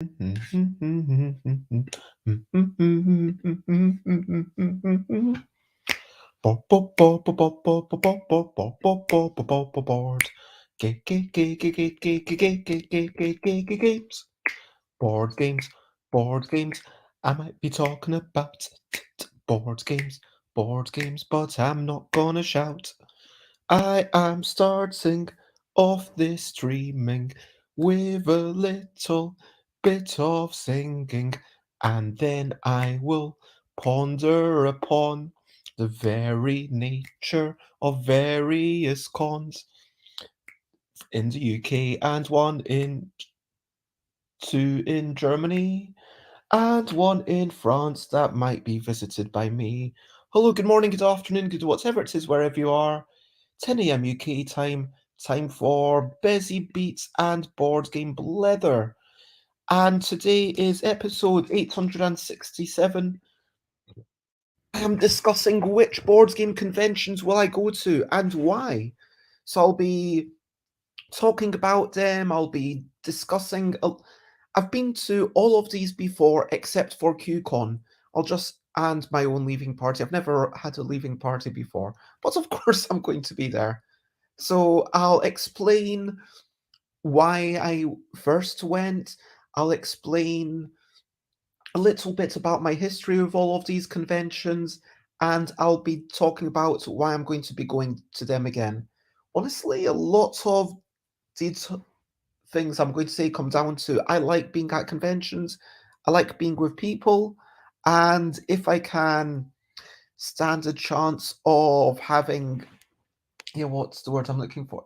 Games. Board games, board games. I might be talking about board games, but I'm not gonna shout. I am starting off this streaming with a little bit of singing, and then I will ponder upon the very nature of various cons in the UK and two in Germany and one in France that might be visited by me. Hello, good morning, good afternoon, good whatever it is, wherever you are. 10 a.m. UK time, time for Busy Beats and Board Game Blether. And today is episode 867. I am discussing which board game conventions will I go to and why. So I'll be talking about them, I'll be discussing. I've been to all of these before except for QCon. And my own leaving party. I've never had a leaving party before, but of course I'm going to be there. So I'll explain why I first went. I'll explain a little bit about my history of all of these conventions, and I'll be talking about why I'm going to be going to them again. Honestly, a lot of these things I'm going to say come down to I like being at conventions, I like being with people, and if I can stand a chance of having, what's the word I'm looking for?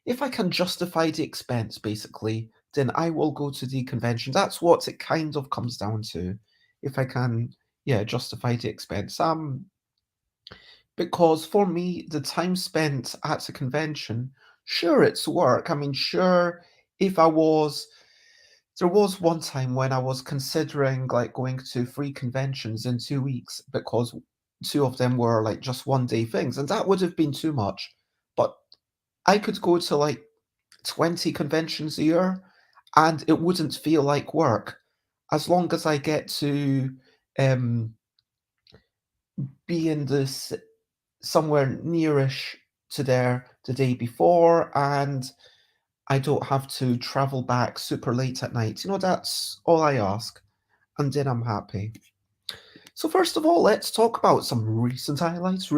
If I can justify the expense, basically, then I will go to the convention. That's what it kind of comes down to. If I can, justify the expense. Because for me, the time spent at a convention, sure, it's work. I mean, sure, if I was, there was one time when I was considering like going to 3 conventions in 2 weeks because two of them were like just 1 day things, and that would have been too much. But I could go to like 20 conventions a year and it wouldn't feel like work as long as I get to um, be in this somewhere nearish to there the day before and I don't have to travel back super late at night. That's all I ask. And then I'm happy. So first of all, let's talk about some recent highlights,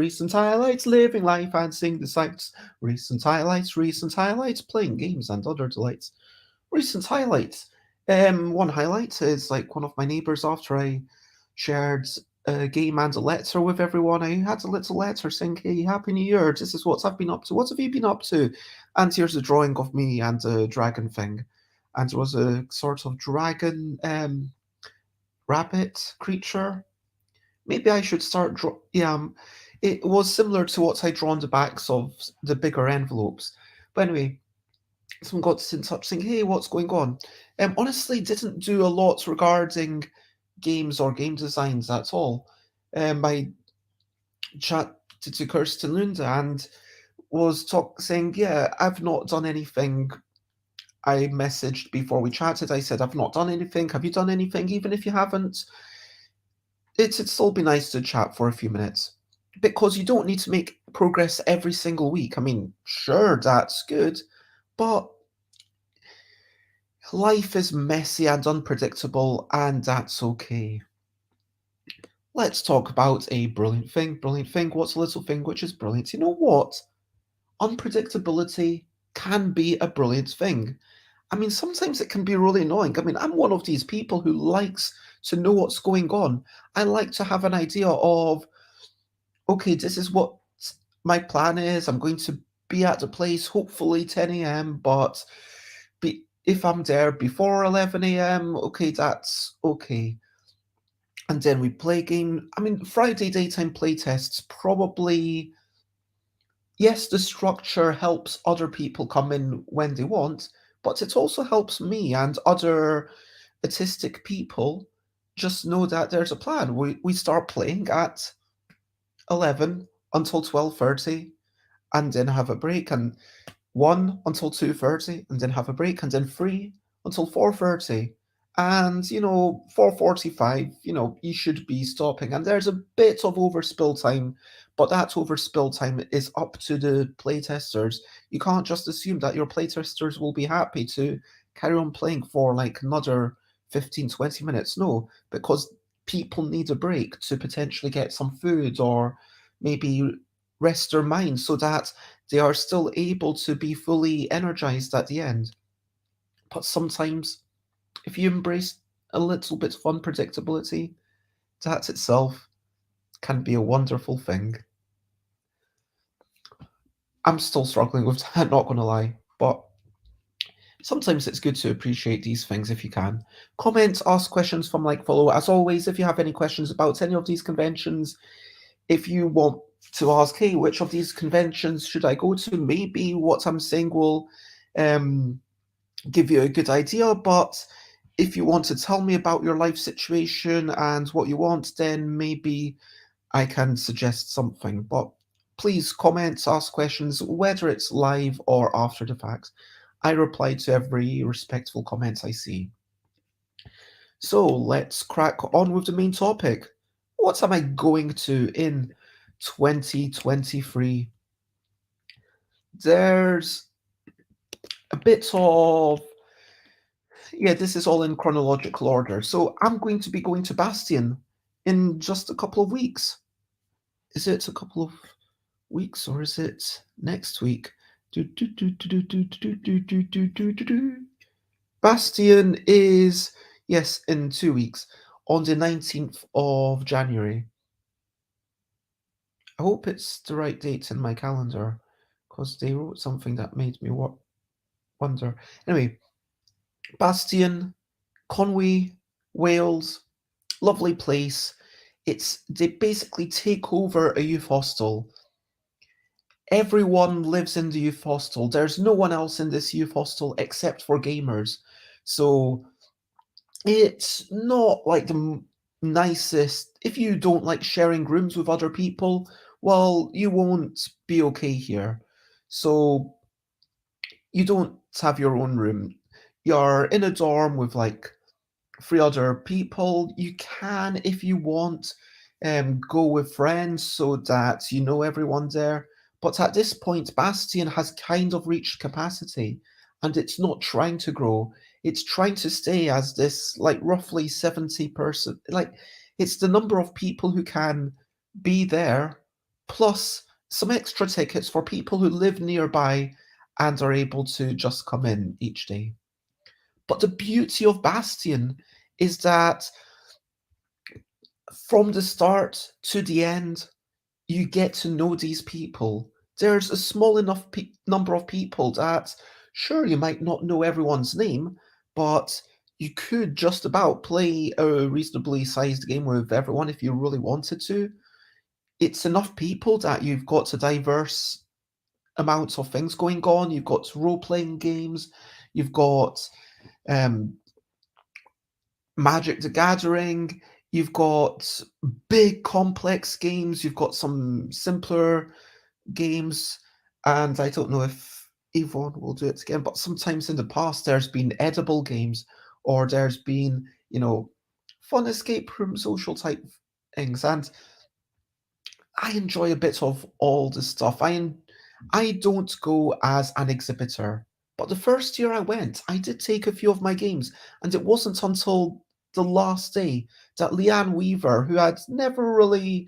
living life and seeing the sights. Recent highlights, playing games and other delights. Recent highlights. One highlight is like one of my neighbours after I shared a game and a letter with everyone. I had a little letter saying, "Hey, Happy New Year, this is what I've been up to. What have you been up to?" And here's a drawing of me and a dragon thing. And there was a sort of dragon rabbit creature. Maybe I should start it was similar to what I draw on the backs of the bigger envelopes. But anyway, someone got in touch saying, "Hey, what's going on?" Honestly, didn't do a lot regarding games or game designs at all. I chatted to Kirsten Lunda and was saying, "Yeah, I've not done anything." I messaged before we chatted. I said, "I've not done anything. Have you done anything? Even if you haven't, it'd still be nice to chat for a few minutes." Because you don't need to make progress every single week. I mean, sure, that's good, but life is messy and unpredictable, and that's okay. Let's talk about a brilliant thing. Brilliant thing. What's a little thing which is brilliant? You know what? Unpredictability can be a brilliant thing. I mean, sometimes it can be really annoying. I mean, I'm one of these people who likes to know what's going on. I like to have an idea of, okay, this is what my plan is. I'm going to be at the place hopefully 10 a.m., but if I'm there before 11 a.m., okay, that's okay. And then we play game. I mean, Friday daytime playtests probably, yes, the structure helps other people come in when they want, but it also helps me and other autistic people just know that there's a plan. We start playing at 11 until 12:30 and then have a break, and 1 until 2:30 and then have a break, and then 3 until 4:30. And, 4:45, you should be stopping. And there's a bit of overspill time, but that overspill time is up to the playtesters. You can't just assume that your playtesters will be happy to carry on playing for like another 15, 20 minutes. No, because people need a break to potentially get some food or maybe rest their minds so that they are still able to be fully energized at the end. But sometimes if you embrace a little bit of unpredictability, that itself can be a wonderful thing. I'm still struggling with that, not gonna lie, but sometimes it's good to appreciate these things if you can. Comment, ask questions from like, follow. As always, if you have any questions about any of these conventions, if you want to ask, hey, which of these conventions should I go to? Maybe what I'm saying will give you a good idea, but if you want to tell me about your life situation and what you want, then maybe I can suggest something. But please comment, ask questions, whether it's live or after the fact. I reply to every respectful comment I see. So let's crack on with the main topic. What am I going to in 2023? There's a bit of yeah, this is all in chronological order. So I'm going to be going to Bastion in just a couple of weeks. Is it a couple of weeks or is it next week? Bastion is, yes, in 2 weeks, on the 19th of January. I hope it's the right date in my calendar because they wrote something that made me wonder. Anyway, Bastion, Conwy, Wales, lovely place. They basically take over a youth hostel. Everyone lives in the youth hostel. There's no one else in this youth hostel except for gamers. So it's not like the nicest. If you don't like sharing rooms with other people, well, you won't be okay here. So you don't have your own room. You're in a dorm with like three other people. You can, if you want, go with friends so that you know everyone there. But at this point, Bastion has kind of reached capacity and it's not trying to grow. It's trying to stay as this like roughly 70 person. Like it's the number of people who can be there plus some extra tickets for people who live nearby and are able to just come in each day. But the beauty of Bastion is that from the start to the end, you get to know these people. There's a small enough number of people that, sure, you might not know everyone's name, but you could just about play a reasonably sized game with everyone if you really wanted to. It's enough people that you've got a diverse amounts of things going on. You've got role-playing games, you've got um, Magic the Gathering, you've got big complex games, you've got some simpler games, and I don't know if Yvonne will do it again, but sometimes in the past there's been edible games or there's been, fun escape room social type things, and I enjoy a bit of all the stuff. I don't go as an exhibitor, but the first year I went, I did take a few of my games, and it wasn't until the last day that Leanne Weaver, who I'd never really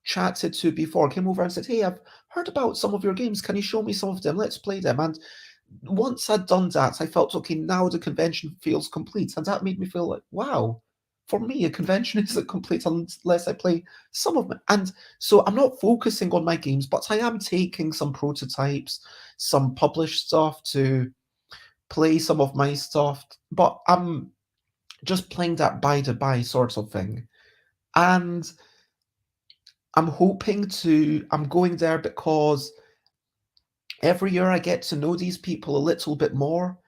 chatted to before, came over and said, "Hey, I've heard about some of your games. Can you show me some of them? Let's play them." And once I'd done that, I felt, okay, now the convention feels complete. And that made me feel like, wow, for me, a convention isn't complete unless I play some of them. And so I'm not focusing on my games, but I am taking some prototypes, some published stuff to play some of my stuff. But I'm just playing that by the by sort of thing. And I'm going there because every year I get to know these people a little bit more.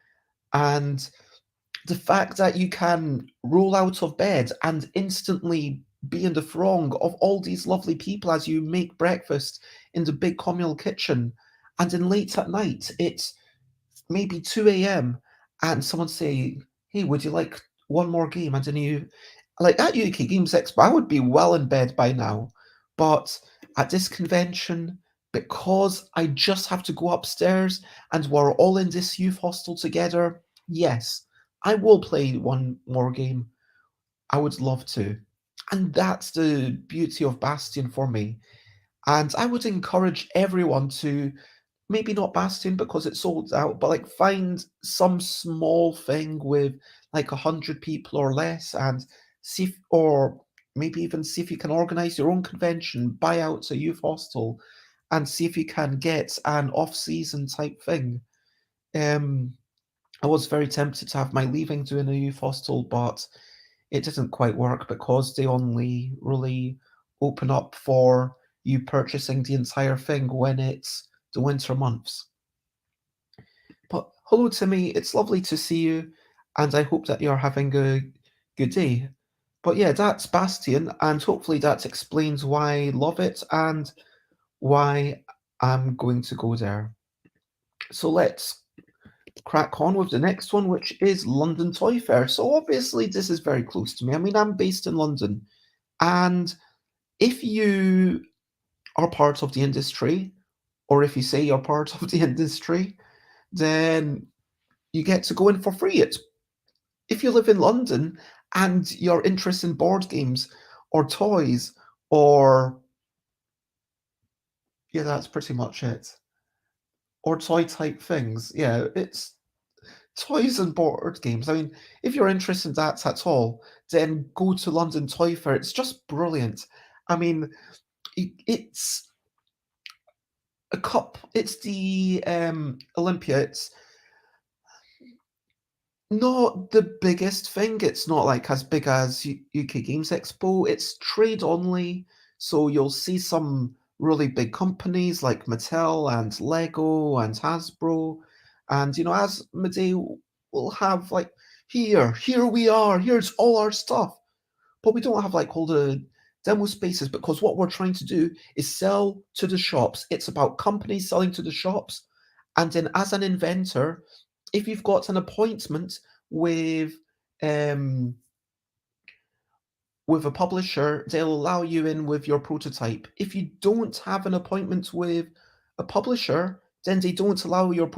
And the fact that you can roll out of bed and instantly be in the throng of all these lovely people as you make breakfast in the big communal kitchen, and then late at night, it's maybe 2 a.m. and someone say, "Hey, one more game and a new, like at UK Games Expo, I would be well in bed by now. But at this convention, because I just have to go upstairs and we're all in this youth hostel together, yes, I will play one more game. I would love to. And that's the beauty of Bastion for me. And I would encourage everyone to, maybe not Bastion because it's sold out, but like find some small thing with like 100 people or less and see if, or maybe even see if you can organize your own convention, buy out a youth hostel and see if you can get an off-season type thing. Um, I was very tempted to have my leaving doing a youth hostel, but it didn't quite work because they only really open up for you purchasing the entire thing when it's the winter months. But hello, Timmy. It's lovely to see you, and I hope that you're having a good day. But yeah, that's Bastion, and hopefully that explains why I love it and why I'm going to go there. So let's crack on with the next one, which is London Toy Fair. So obviously this is very close to me. I mean, I'm based in London, and if you are part of the industry, or if you say you're part of the industry, then you get to go in for free. It's if you live in London and you're interested in board games or toys or yeah, that's pretty much it. Or toy type things. Yeah, it's toys and board games. I mean, if you're interested in that at all, then go to London Toy Fair. It's just brilliant. I mean, it's a cup. It's the Olympia. It's not the biggest thing. It's not like as big as UK Games Expo. It's trade only, so you'll see some really big companies like Mattel and Lego and Hasbro, and as Asmodee will have like here we are, here's all our stuff, but we don't have like all the demo spaces because what we're trying to do is sell to the shops. It's about companies selling to the shops, and then as an inventor, if you've got an appointment with um with a publisher, they'll allow you in with your prototype. If you don't have an appointment with a publisher, then they don't allow you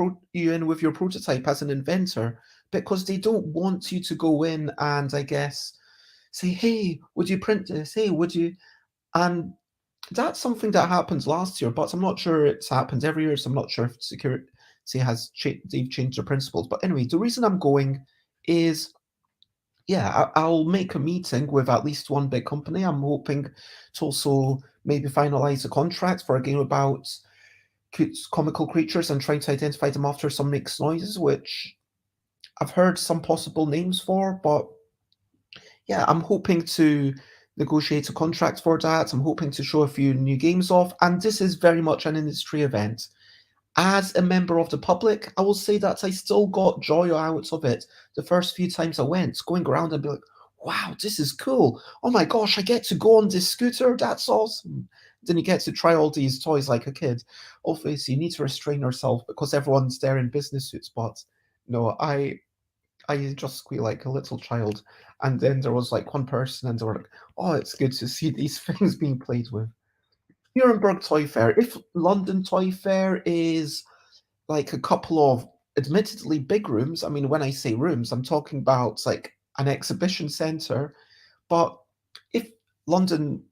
in with your prototype as an inventor because they don't want you to go in and I guess say, "Hey, would you print this? Hey, would you?" And that's something that happened last year, but I'm not sure it's happened every year. So I'm not sure if security they've changed their principles. But anyway, the reason I'm going is yeah, I'll make a meeting with at least one big company. I'm hoping to also maybe finalize a contract for a game about comical creatures and trying to identify them after some makes noises, which I've heard some possible names for, but yeah, I'm hoping to negotiate a contract for that. I'm hoping to show a few new games off, and this is very much an industry event. As a member of the public, I will say that I still got joy out of it the first few times I went, going around and be like, wow, this is cool. Oh my gosh, I get to go on this scooter. That's awesome. Then you get to try all these toys like a kid. Obviously, you need to restrain yourself because everyone's there in business suits, but no, I just squeal like a little child. And then there was like one person and they were like, oh, it's good to see these things being played with. Nuremberg Toy Fair. If London Toy Fair is like a couple of admittedly big rooms, I mean, when I say rooms, I'm talking about like an exhibition center. But if London,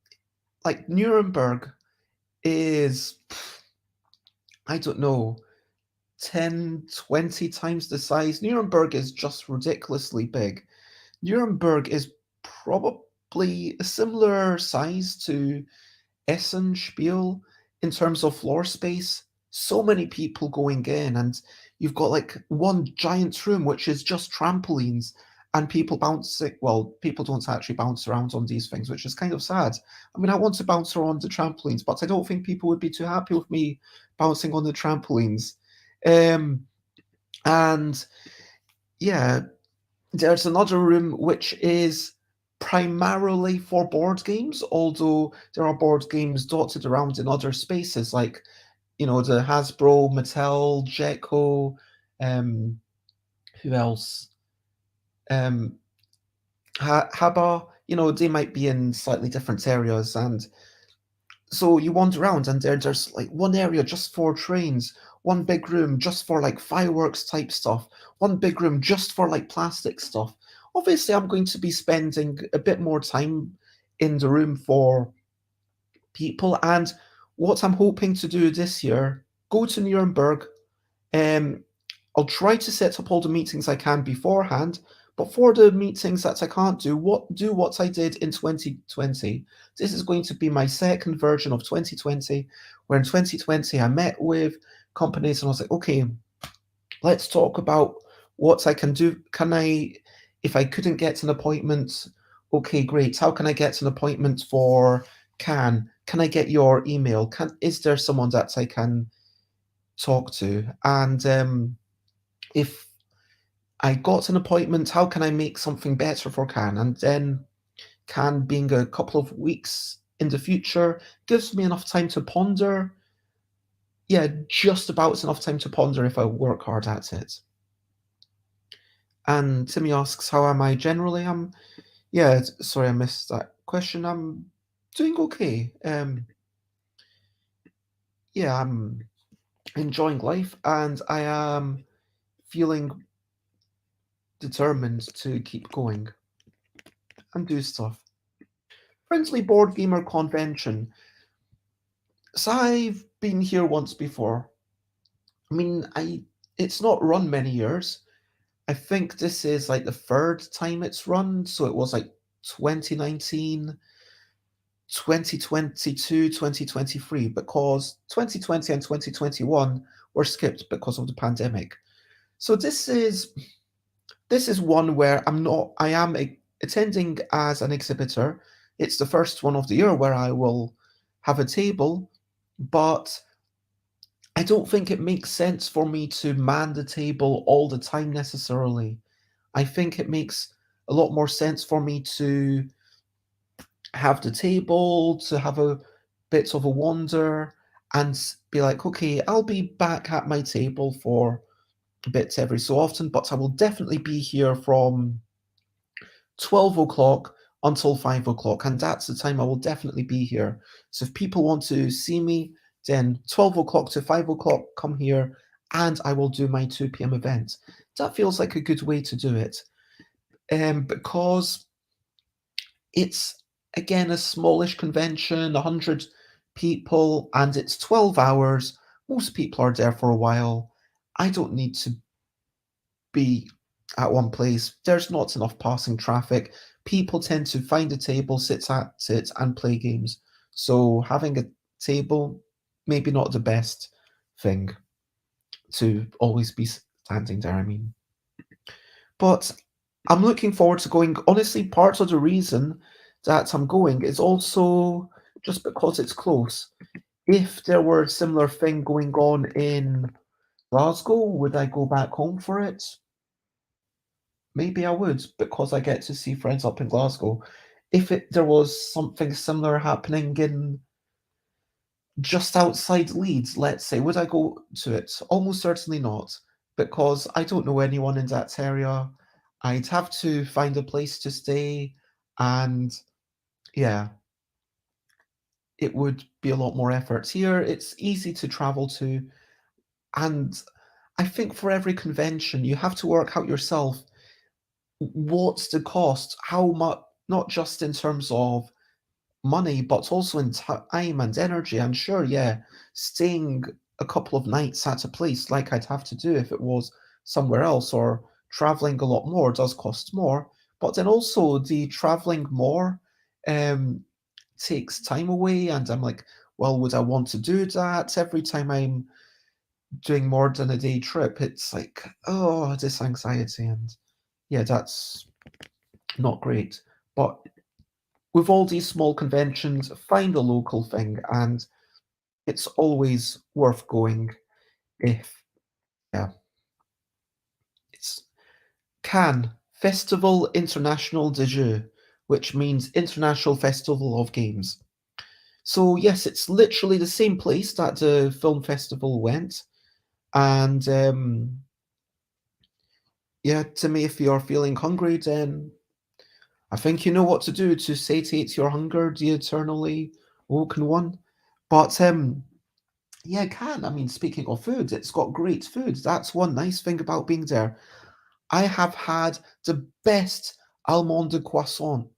like Nuremberg, is, I don't know, 10, 20 times the size, Nuremberg is just ridiculously big. Nuremberg is probably a similar size to Essen Spiel in terms of floor space. So many people going in, and you've got like one giant room which is just trampolines and people bouncing. Well, people don't actually bounce around on these things, which is kind of sad. I mean, I want to bounce around the trampolines, but I don't think people would be too happy with me bouncing on the trampolines. Um, and yeah, there's another room which is primarily for board games, although there are board games dotted around in other spaces, like the Hasbro, Mattel, Gecko, who else? Um, Aber, they might be in slightly different areas, and so you wander around, and there's like one area just for trains, one big room just for like fireworks type stuff, one big room just for like plastic stuff. Obviously, I'm going to be spending a bit more time in the room for people, and what I'm hoping to do this year, go to Nuremberg. Um, I'll try to set up all the meetings I can beforehand, but for the meetings that I can't do what I did in 2020. This is going to be my second version of 2020, where in 2020 I met with companies and I was like, okay, let's talk about what I can do. If I couldn't get an appointment, okay, great. How can I get an appointment for Can I get your email? Is there someone that I can talk to? And if I got an appointment, how can I make something better for Can? And then Can being a couple of weeks in the future gives me enough time to ponder. Yeah, just about enough time to ponder if I work hard at it. And Timmy asks, how am I generally? Yeah, sorry, I missed that question. I'm doing okay. Yeah, I'm enjoying life, and I am feeling determined to keep going and do stuff. Friendly Board Gamer Convention. So I've been here once before. I mean, it's not run many years. I think this is like the third time it's run. So it was like 2019, 2022, 2023, because 2020 and 2021 were skipped because of the pandemic. So this is one where I am attending as an exhibitor. It's the first one of the year where I will have a table, but I don't think it makes sense for me to man the table all the time necessarily. I think it makes a lot more sense for me to have the table, to have a bit of a wander, and be like, okay, I'll be back at my table for bits every so often, but I will definitely be here from 12 o'clock until 5 o'clock, and that's the time I will definitely be here. So if people want to see me, then 12 o'clock to 5 o'clock, come here, and I will do my 2 p.m. event. That feels like a good way to do it, because it's, again, a smallish convention, 100 people, and it's 12 hours. Most people are there for a while. I don't need to be at one place. There's not enough passing traffic. People tend to find a table, sit at it, and play games. So having a table, maybe not the best thing to always be standing there, I mean. But I'm looking forward to going. Honestly, part of the reason that I'm going is also just because it's close. If there were a similar thing going on in Glasgow, would I go back home for it? Maybe I would, because I get to see friends up in Glasgow. If there was something similar happening in just outside Leeds, let's say, would I go to it? Almost certainly not, because I don't know anyone in that area. I'd have to find a place to stay, and yeah, it would be a lot more effort. Here, it's easy to travel to, and I think for every convention, you have to work out yourself what's the cost, how much, not just in terms of money, but also in time and energy. And sure, yeah, staying a couple of nights at a place like I'd have to do if it was somewhere else, or traveling a lot more, does cost more. But then also the traveling more um, takes time away, and I'm like, well, would I want to do that every time I'm doing more than a day trip? It's like, oh, this anxiety, and yeah, that's not great. But with all these small conventions, find a local thing, and it's always worth going. If Yeah, it's Cannes Festival International de Jeux, which means International Festival of Games. So yes, it's literally the same place that the film festival went, and yeah, to me, if you're feeling hungry, then I think you know what to do to satiate your hunger, the eternally woken one. But yeah, can. I mean, speaking of food, it's got great food. That's one nice thing about being there. I have had the best almond croissant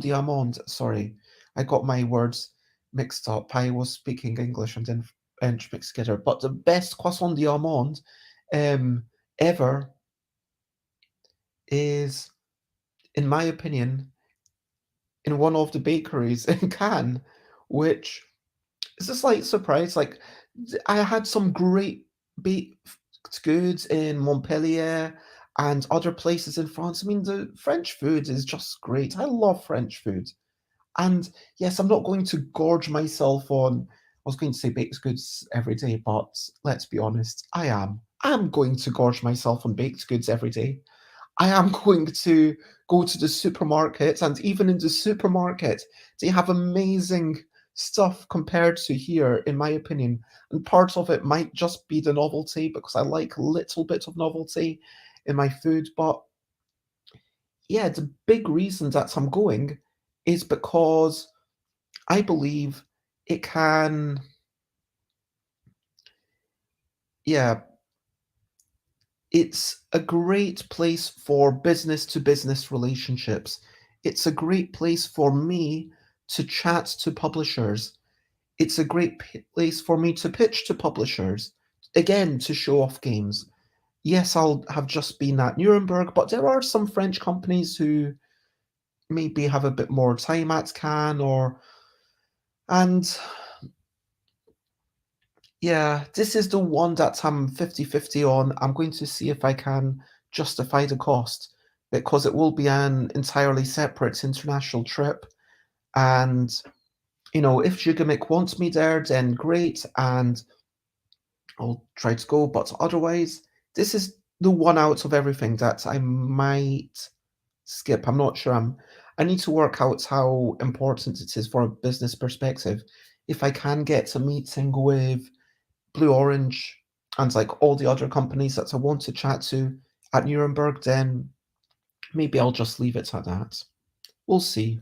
d'almond. Sorry, I got my words mixed up. I was speaking English and then French mixed together. But the best croissant d'almond um, ever is, in my opinion, in one of the bakeries in Cannes, which is a slight surprise. Like, I had some great baked goods in Montpellier and other places in France. I mean, the French food is just great. I love French food. And yes, I'm not going to gorge myself on, I was going to say baked goods every day, but let's be honest, I am. I'm going to gorge myself on baked goods every day. I am going to go to the supermarket, and even in the supermarket, they have amazing stuff compared to here, in my opinion. And part of it might just be the novelty, because I like a little bit of novelty in my food. But yeah, the big reason that I'm going is because I believe it can, yeah, it's a great place for business to business relationships. It's a great place for me to chat to publishers. It's a great place for me to pitch to publishers. Again, to show off games. Yes, I'll have just been at Nuremberg, but there are some French companies who maybe have a bit more time at Cannes or and yeah, this is the one that I'm 50-50 on. I'm going to see if I can justify the cost because it will be an entirely separate international trip. And, if Jugamic wants me there, then great, and I'll try to go. But otherwise, this is the one out of everything that I might skip. I'm not sure. I need to work out how important it is from a business perspective. If I can get a meeting with Blue Orange and like all the other companies that I want to chat to at Nuremberg, then maybe I'll just leave it at that. We'll see.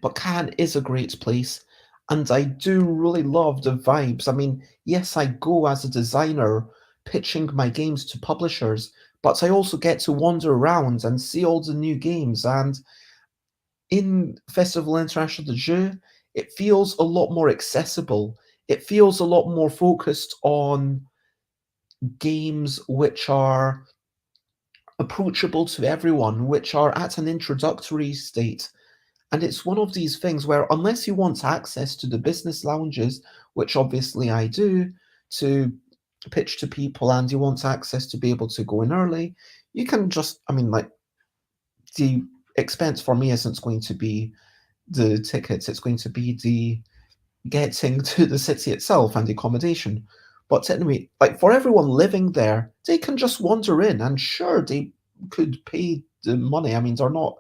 But Cannes is a great place, and I do really love the vibes. I mean, yes, I go as a designer pitching my games to publishers, but I also get to wander around and see all the new games. And in Festival International de Jeux, it feels a lot more accessible. It feels a lot more focused on games which are approachable to everyone, which are at an introductory state. And it's one of these things where, unless you want access to the business lounges, which obviously I do, to pitch to people, and you want access to be able to go in early, you can just, I mean, like, the expense for me isn't going to be the tickets, it's going to be the getting to the city itself and the accommodation. But anyway, like for everyone living there, they can just wander in, and sure, they could pay the money. I mean, they're not.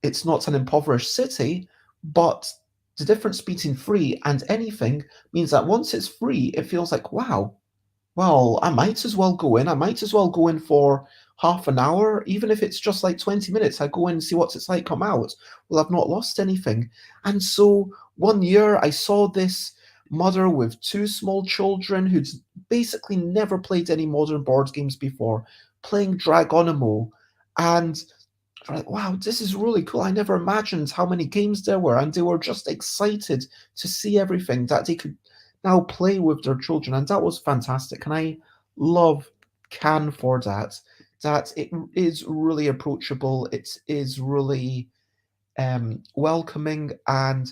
It's not an impoverished city, but the difference between free and anything means that once it's free, it feels like wow, well, I might as well go in. I might as well go in for half an hour, even if it's just like 20 minutes. I go in and see what it's like, come out. Well, I've not lost anything. And so one year I saw this mother with two small children who'd basically never played any modern board games before, playing Dragonimo. And they're like, wow, this is really cool. I never imagined how many games there were. And they were just excited to see everything that they could now play with their children, and that was fantastic. And I love Can for that. That it is really approachable. It is really welcoming, and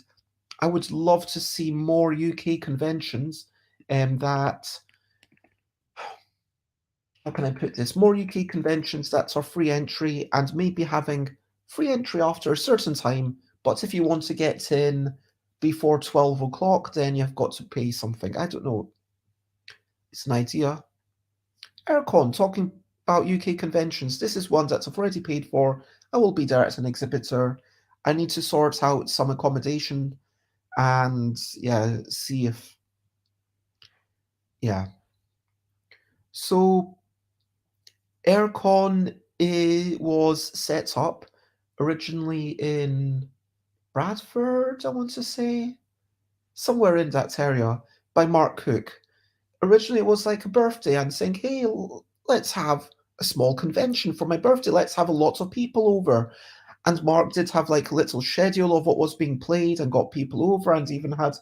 I would love to see more UK conventions. That How can I put this? More UK conventions that are free entry, and maybe having free entry after a certain time. But if you want to get in before 12 o'clock, then you've got to pay something. I don't know. It's an idea. Airecon, talking about UK conventions. This is one that I've already paid for. I will be there as an exhibitor. I need to sort out some accommodation and yeah, see if yeah. So Airecon was set up originally in Bradford, I want to say, somewhere in that area, by Mark Cook. Originally, it was like a birthday and saying, hey, let's have a small convention for my birthday. Let's have a lot of people over. And Mark did have like a little schedule of what was being played and got people over and even had,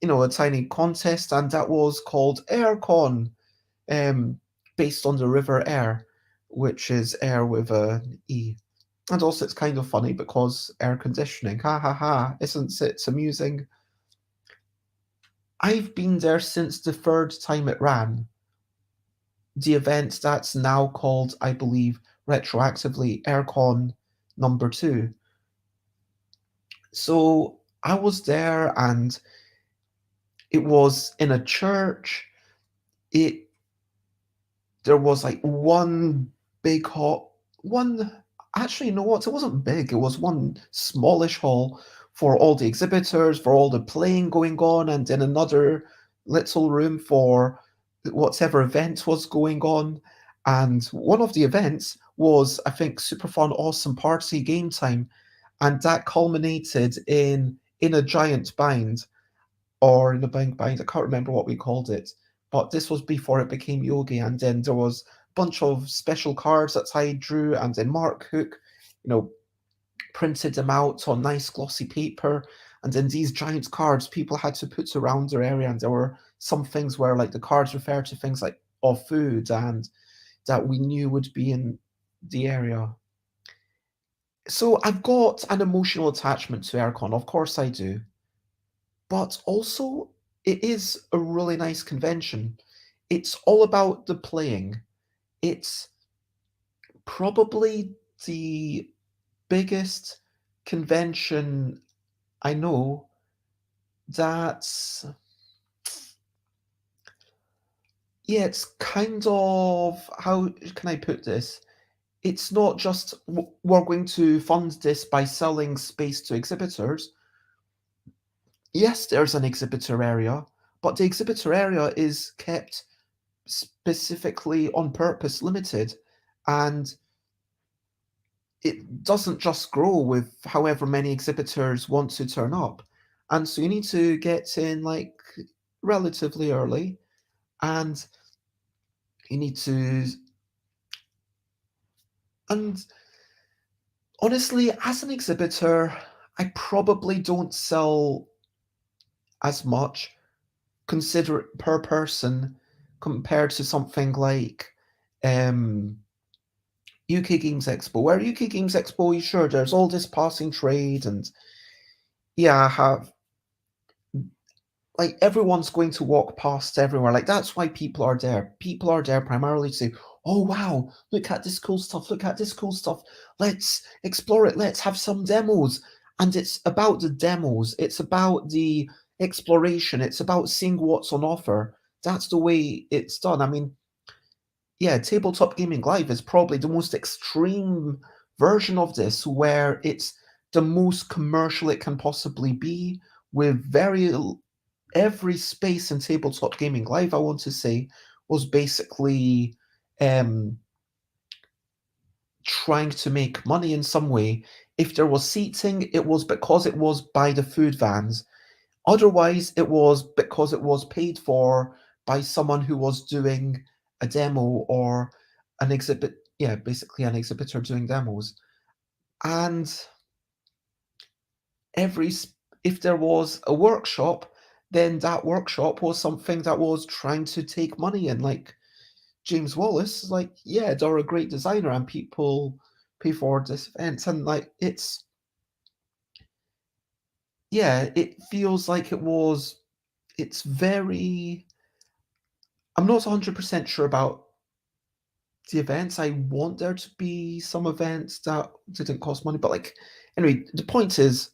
a tiny contest. And that was called Airecon, um, based on the River Aire, which is air with an E. And also, it's kind of funny because air conditioning. Ha ha ha. Isn't it amusing? I've been there since the third time it ran. The event that's now called, I believe, retroactively Airecon number 2. So I was there and it was in a church. It There was like one big hall, one actually, you know what? It wasn't big. It was one smallish hall for all the exhibitors, for all the playing going on, and in another little room for whatever event was going on. And one of the events was, I think, super fun, awesome party game time, and that culminated in a giant bind or in a bind. I can't remember what we called it, but this was before it became Yogi. And then there was a bunch of special cards that I drew, and then Mark Hook, printed them out on nice glossy paper. And then these giant cards people had to put around their area, and there were some things where like the cards refer to things like of food and that we knew would be in the area. So I've got an emotional attachment to Aircon, of course I do. But also, it is a really nice convention. It's all about the playing. It's probably the biggest convention I know that's, yeah, it's kind of, how can I put this? It's not just we're going to fund this by selling space to exhibitors. Yes, there's an exhibitor area, but the exhibitor area is kept specifically on purpose limited, and it doesn't just grow with however many exhibitors want to turn up. And so you need to get in like relatively early, and you need to, and honestly, as an exhibitor, I probably don't sell as much consider it per person compared to something like UK Games Expo, where UK Games Expo, sure, there's all this passing trade, and yeah, I have like everyone's going to walk past everywhere. Like that's why people are there. People are there primarily to say, "Oh wow, look at this cool stuff! Look at this cool stuff! Let's explore it. Let's have some demos." And it's about the demos. It's about the exploration. It's about seeing what's on offer. That's the way it's done. I mean, yeah, Tabletop Gaming Live is probably the most extreme version of this, where it's the most commercial it can possibly be, with every space in Tabletop Gaming Live, I want to say, was basically trying to make money in some way. If there was seating, it was because it was by the food vans. Otherwise, it was because it was paid for by someone who was doing a demo or an exhibit. Yeah, basically an exhibitor doing demos. And if there was a workshop, then that workshop was something that was trying to take money in. Like James Wallace, like, yeah, they're a great designer and people pay for this event. And like it feels like it's very, I'm not 100% sure about the events. I want there to be some events that didn't cost money, but like, anyway, the point is,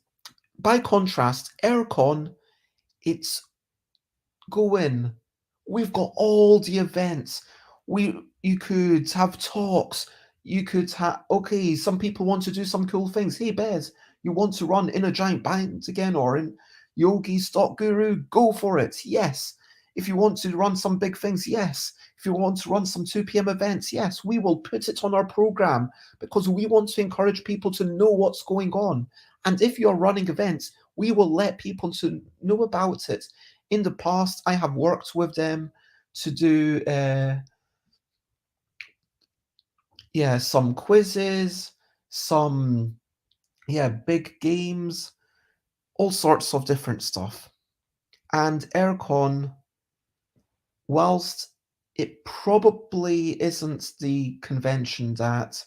by contrast, Aircon, it's go in. We've got all the events. You could have talks. You could have, okay, some people want to do some cool things. Hey Bez, you want to run in a giant band again or in Yogi Stock Guru? Go for it. Yes. If you want to run some big things, yes. If you want to run some 2 p.m. events, yes, we will put it on our program because we want to encourage people to know what's going on. And if you're running events, we will let people to know about it. In the past, I have worked with them to do some quizzes, some big games, all sorts of different stuff. And Airecon, whilst it probably isn't the convention that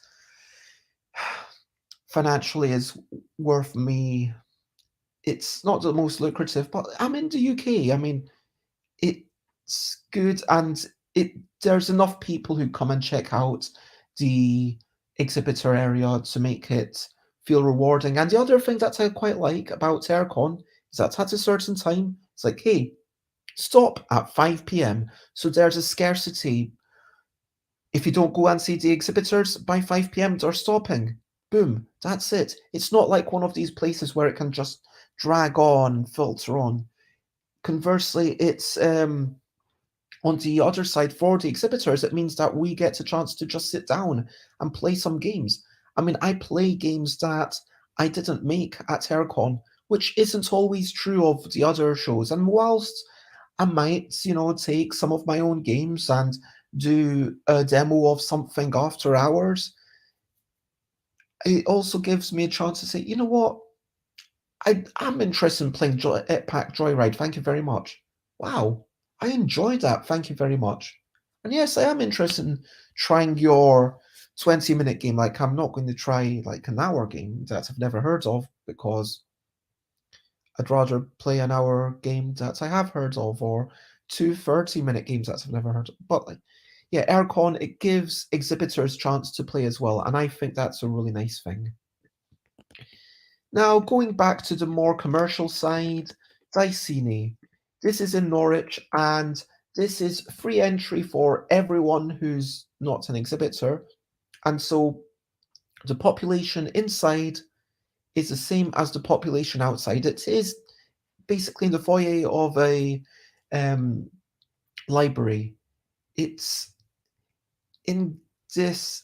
financially is worth me, it's not the most lucrative, but I'm in the UK. I mean, it's good, and there's enough people who come and check out the exhibitor area to make it feel rewarding. And the other thing that I quite like about Airecon is that at a certain time, it's like, hey, stop at 5 p.m. So there's a scarcity. If you don't go and see the exhibitors by 5 p.m., they're stopping. Boom, that's it. It's not like one of these places where it can just drag on, filter on. Conversely, it's on the other side for the exhibitors, it means that we get a chance to just sit down and play some games. I mean, I play games that I didn't make at Airecon, which isn't always true of the other shows. And whilst I might, take some of my own games and do a demo of something after hours, it also gives me a chance to say, you know what, I'm interested in playing Pack Joyride. Thank you very much. Wow, I enjoyed that. Thank you very much. And yes, I am interested in trying your 20-minute game. Like, I'm not going to try like an hour game that I've never heard of because I'd rather play an hour game that I have heard of, or two 30-minute games that I've never heard of. But like, yeah, Airecon, it gives exhibitors chance to play as well, and I think that's a really nice thing. Now, going back to the more commercial side, Diceni. This is in Norwich, and this is free entry for everyone who's not an exhibitor. And so the population inside is the same as the population outside. It is basically in the foyer of a library. It's in this,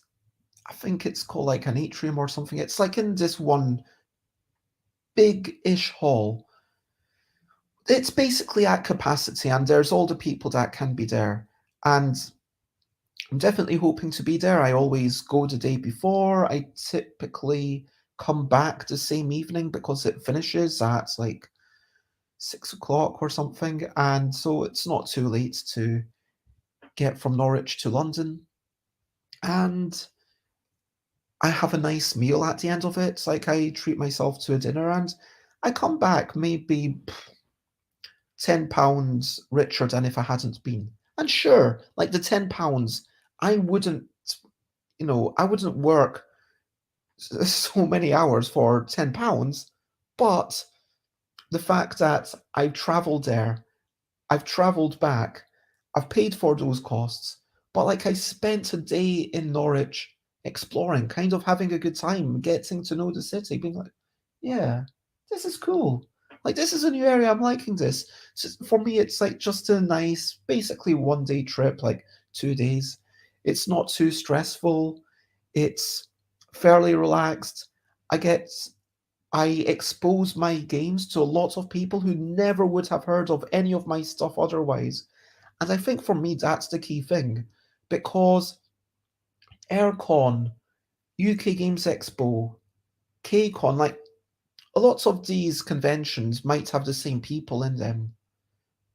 I think it's called like an atrium or something. It's like in this one big-ish hall. It's basically at capacity, and there's all the people that can be there. And I'm definitely hoping to be there. I always go the day before. I typically come back the same evening because it finishes at like 6 o'clock or something. And so it's not too late to get from Norwich to London. And I have a nice meal at the end of it. Like, I treat myself to a dinner, and I come back maybe £10 richer than if I hadn't been. And sure, like the £10, I wouldn't, I wouldn't work so many hours for £10, but the fact that I've traveled there, I've traveled back, I've paid for those costs, but like I spent a day in Norwich exploring, kind of having a good time, getting to know the city, being like, yeah, this is cool. Like, this is a new area. I'm liking this. So for me, it's like just a nice, basically 1 day trip, like 2 days. It's not too stressful. It's fairly relaxed. I expose my games to lots of people who never would have heard of any of my stuff otherwise. And I think for me, that's the key thing. Because Airecon, UK Games Expo, KCon, like, lots of these conventions might have the same people in them,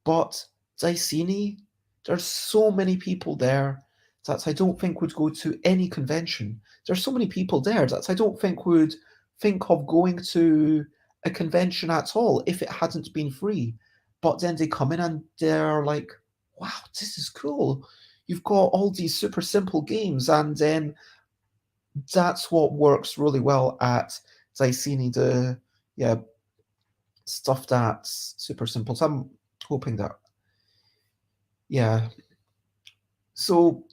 but Diceni, there's so many people there that I don't think would go to any convention. There's so many people there that I don't think would think of going to a convention at all if it hadn't been free. But then they come in and they're like, wow, this is cool. You've got all these super simple games, and then that's what works really well at Diceni, the stuff that's super simple. So I'm hoping that, yeah. So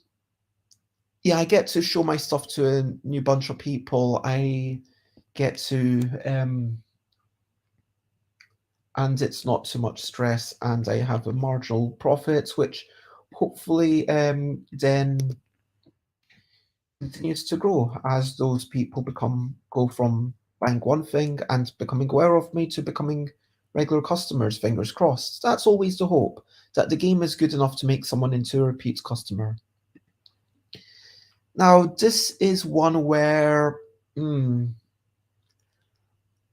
yeah, I get to show my stuff to a new bunch of people. I get to and it's not too much stress, and I have a marginal profit, which hopefully then continues to grow as those people go from buying one thing and becoming aware of me to becoming regular customers. Fingers crossed. That's always the hope, that the game is good enough to make someone into a repeat customer. Now, this is one where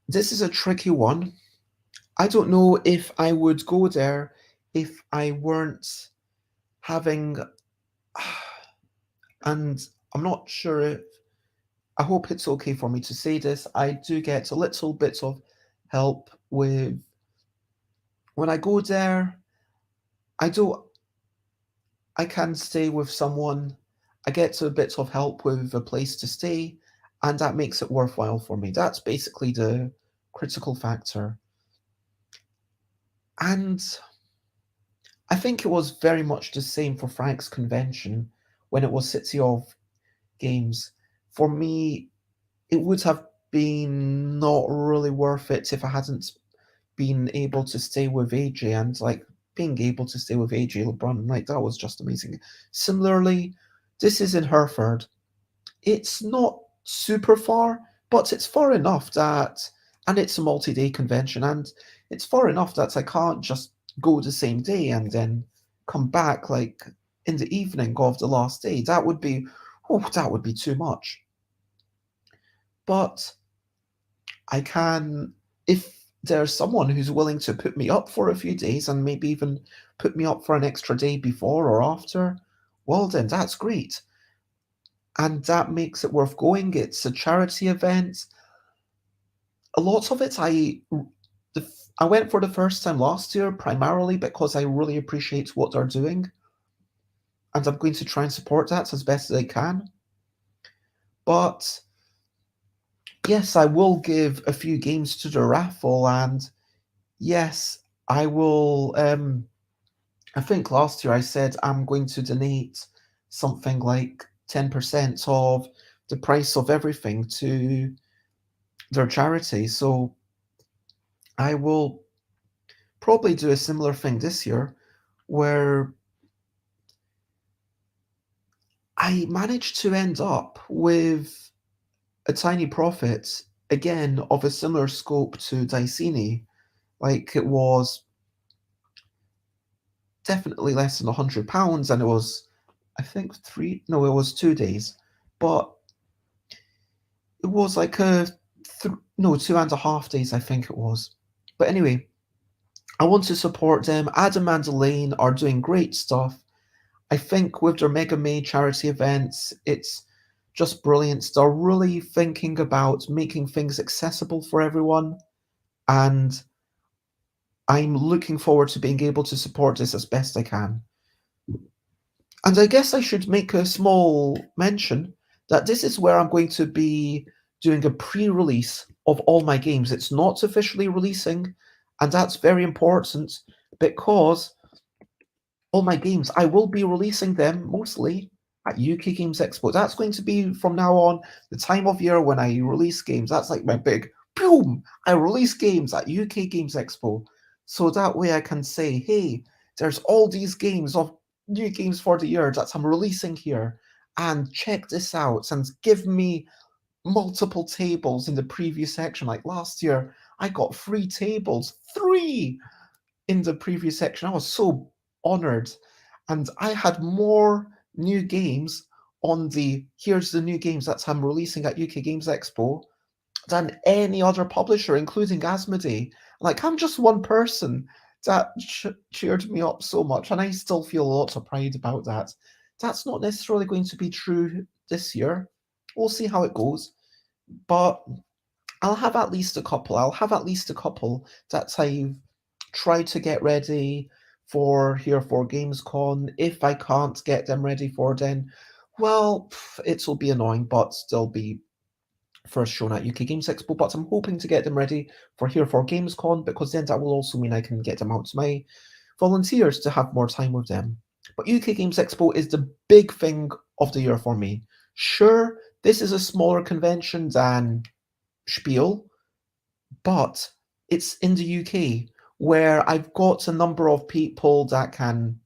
this is a tricky one. I don't know if I would go there if I weren't having, and I'm not sure if, I hope it's okay for me to say this, I do get a little bit of help with, when I go there, I can stay with someone, I get a bit of help with a place to stay, and that makes it worthwhile for me. That's basically the critical factor. And I think it was very much the same for Frank's convention when it was City of Games. For me, it would have been not really worth it if I hadn't been able to stay with AJ, and like being able to stay with AJ LeBron, like that was just amazing. Similarly, this is in Hereford. It's not super far, but it's far enough that, and it's a multi-day convention, and it's far enough that I can't just go the same day and then come back like in the evening of the last day. That would be too much. But I can, if there's someone who's willing to put me up for a few days and maybe even put me up for an extra day before or after, well then that's great. And that makes it worth going. It's a charity event. A lot of it I went for the first time last year primarily because I really appreciate what they're doing, and I'm going to try and support that as best as I can. But yes, I will give a few games to the raffle, and yes, I will. I think last year I said I'm going to donate something like 10% of the price of everything to their charity. So I will probably do a similar thing this year where I managed to end up with a tiny profit, again, of a similar scope to Diceni. Like, it was definitely less than £100, and it was, I think, it was 2 days. But it was like 2.5 days, I think it was. But anyway, I want to support them. Adam and Elaine are doing great stuff. I think with their Mega May charity events, it's just brilliant. They're really thinking about making things accessible for everyone, and I'm looking forward to being able to support this as best I can. And I guess I should make a small mention that this is where I'm going to be doing a pre-release of all my games. It's not officially releasing, and that's very important because all my games, I will be releasing them mostly at UK Games Expo. That's going to be from now on the time of year when I release games. That's like my big boom. I release games at UK Games Expo. So that way I can say, hey, there's all these games of new games for the year that I'm releasing here. And check this out and give me multiple tables in the preview section. Like last year, I got 3 tables. 3! In the previous section. I was so honored, and I had more new games on the here's the new games that I'm releasing at UK Games Expo than any other publisher, including Asmodee. Like, I'm just one person that cheered me up so much, and I still feel a lot of pride about that. That's not necessarily going to be true this year. We'll see how it goes, but I'll have at least a couple. I'll have at least a couple that I've tried to get ready for here for Gamescom. If I can't get them ready for then, well, it'll be annoying, but still be first shown at UK Games Expo. But I'm hoping to get them ready for here for Gamescom, because then that will also mean I can get them out to my volunteers to have more time with them. But UK Games Expo is the big thing of the year for me. Sure, this is a smaller convention than Spiel, but it's in the UK, where I've got a number of people that can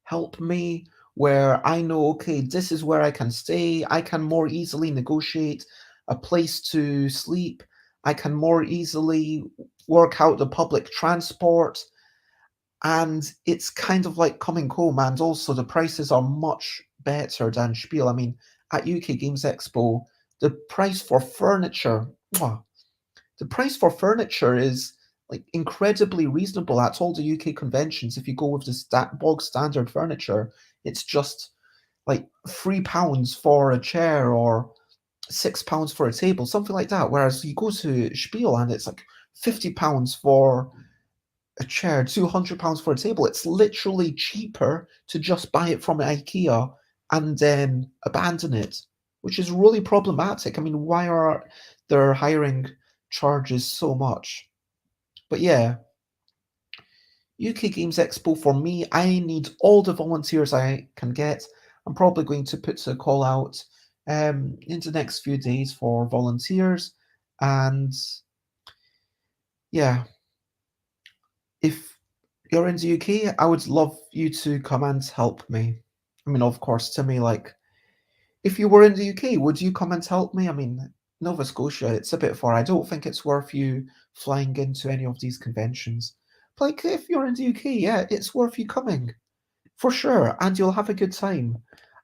help me, where I know, okay, this is where I can stay. I can more easily negotiate a place to sleep. I can more easily work out the public transport. And it's kind of like coming home. And also, the prices are much better than Spiel. I mean, at UK Games Expo, the price for furniture, mwah, the price for furniture is like incredibly reasonable at all the UK conventions. If you go with the bog standard furniture, it's just like £3 for a chair or £6 for a table, something like that. Whereas you go to Spiel and it's like £50 for a chair, £200 for a table. It's literally cheaper to just buy it from IKEA and then abandon it, which is really problematic. I mean, why are their hiring charges so much? But yeah, UK Games Expo for me, I need all the volunteers I can get. I'm probably going to put a call out in the next few days for volunteers. And yeah, if you're in the UK, I would love you to come and help me. I mean, of course, to me, like, if you were in the UK, would you come and help me? I mean, Nova Scotia, it's a bit far. I don't think it's worth you flying into any of these conventions. But like, if you're in the UK, yeah, it's worth you coming. For sure, and you'll have a good time.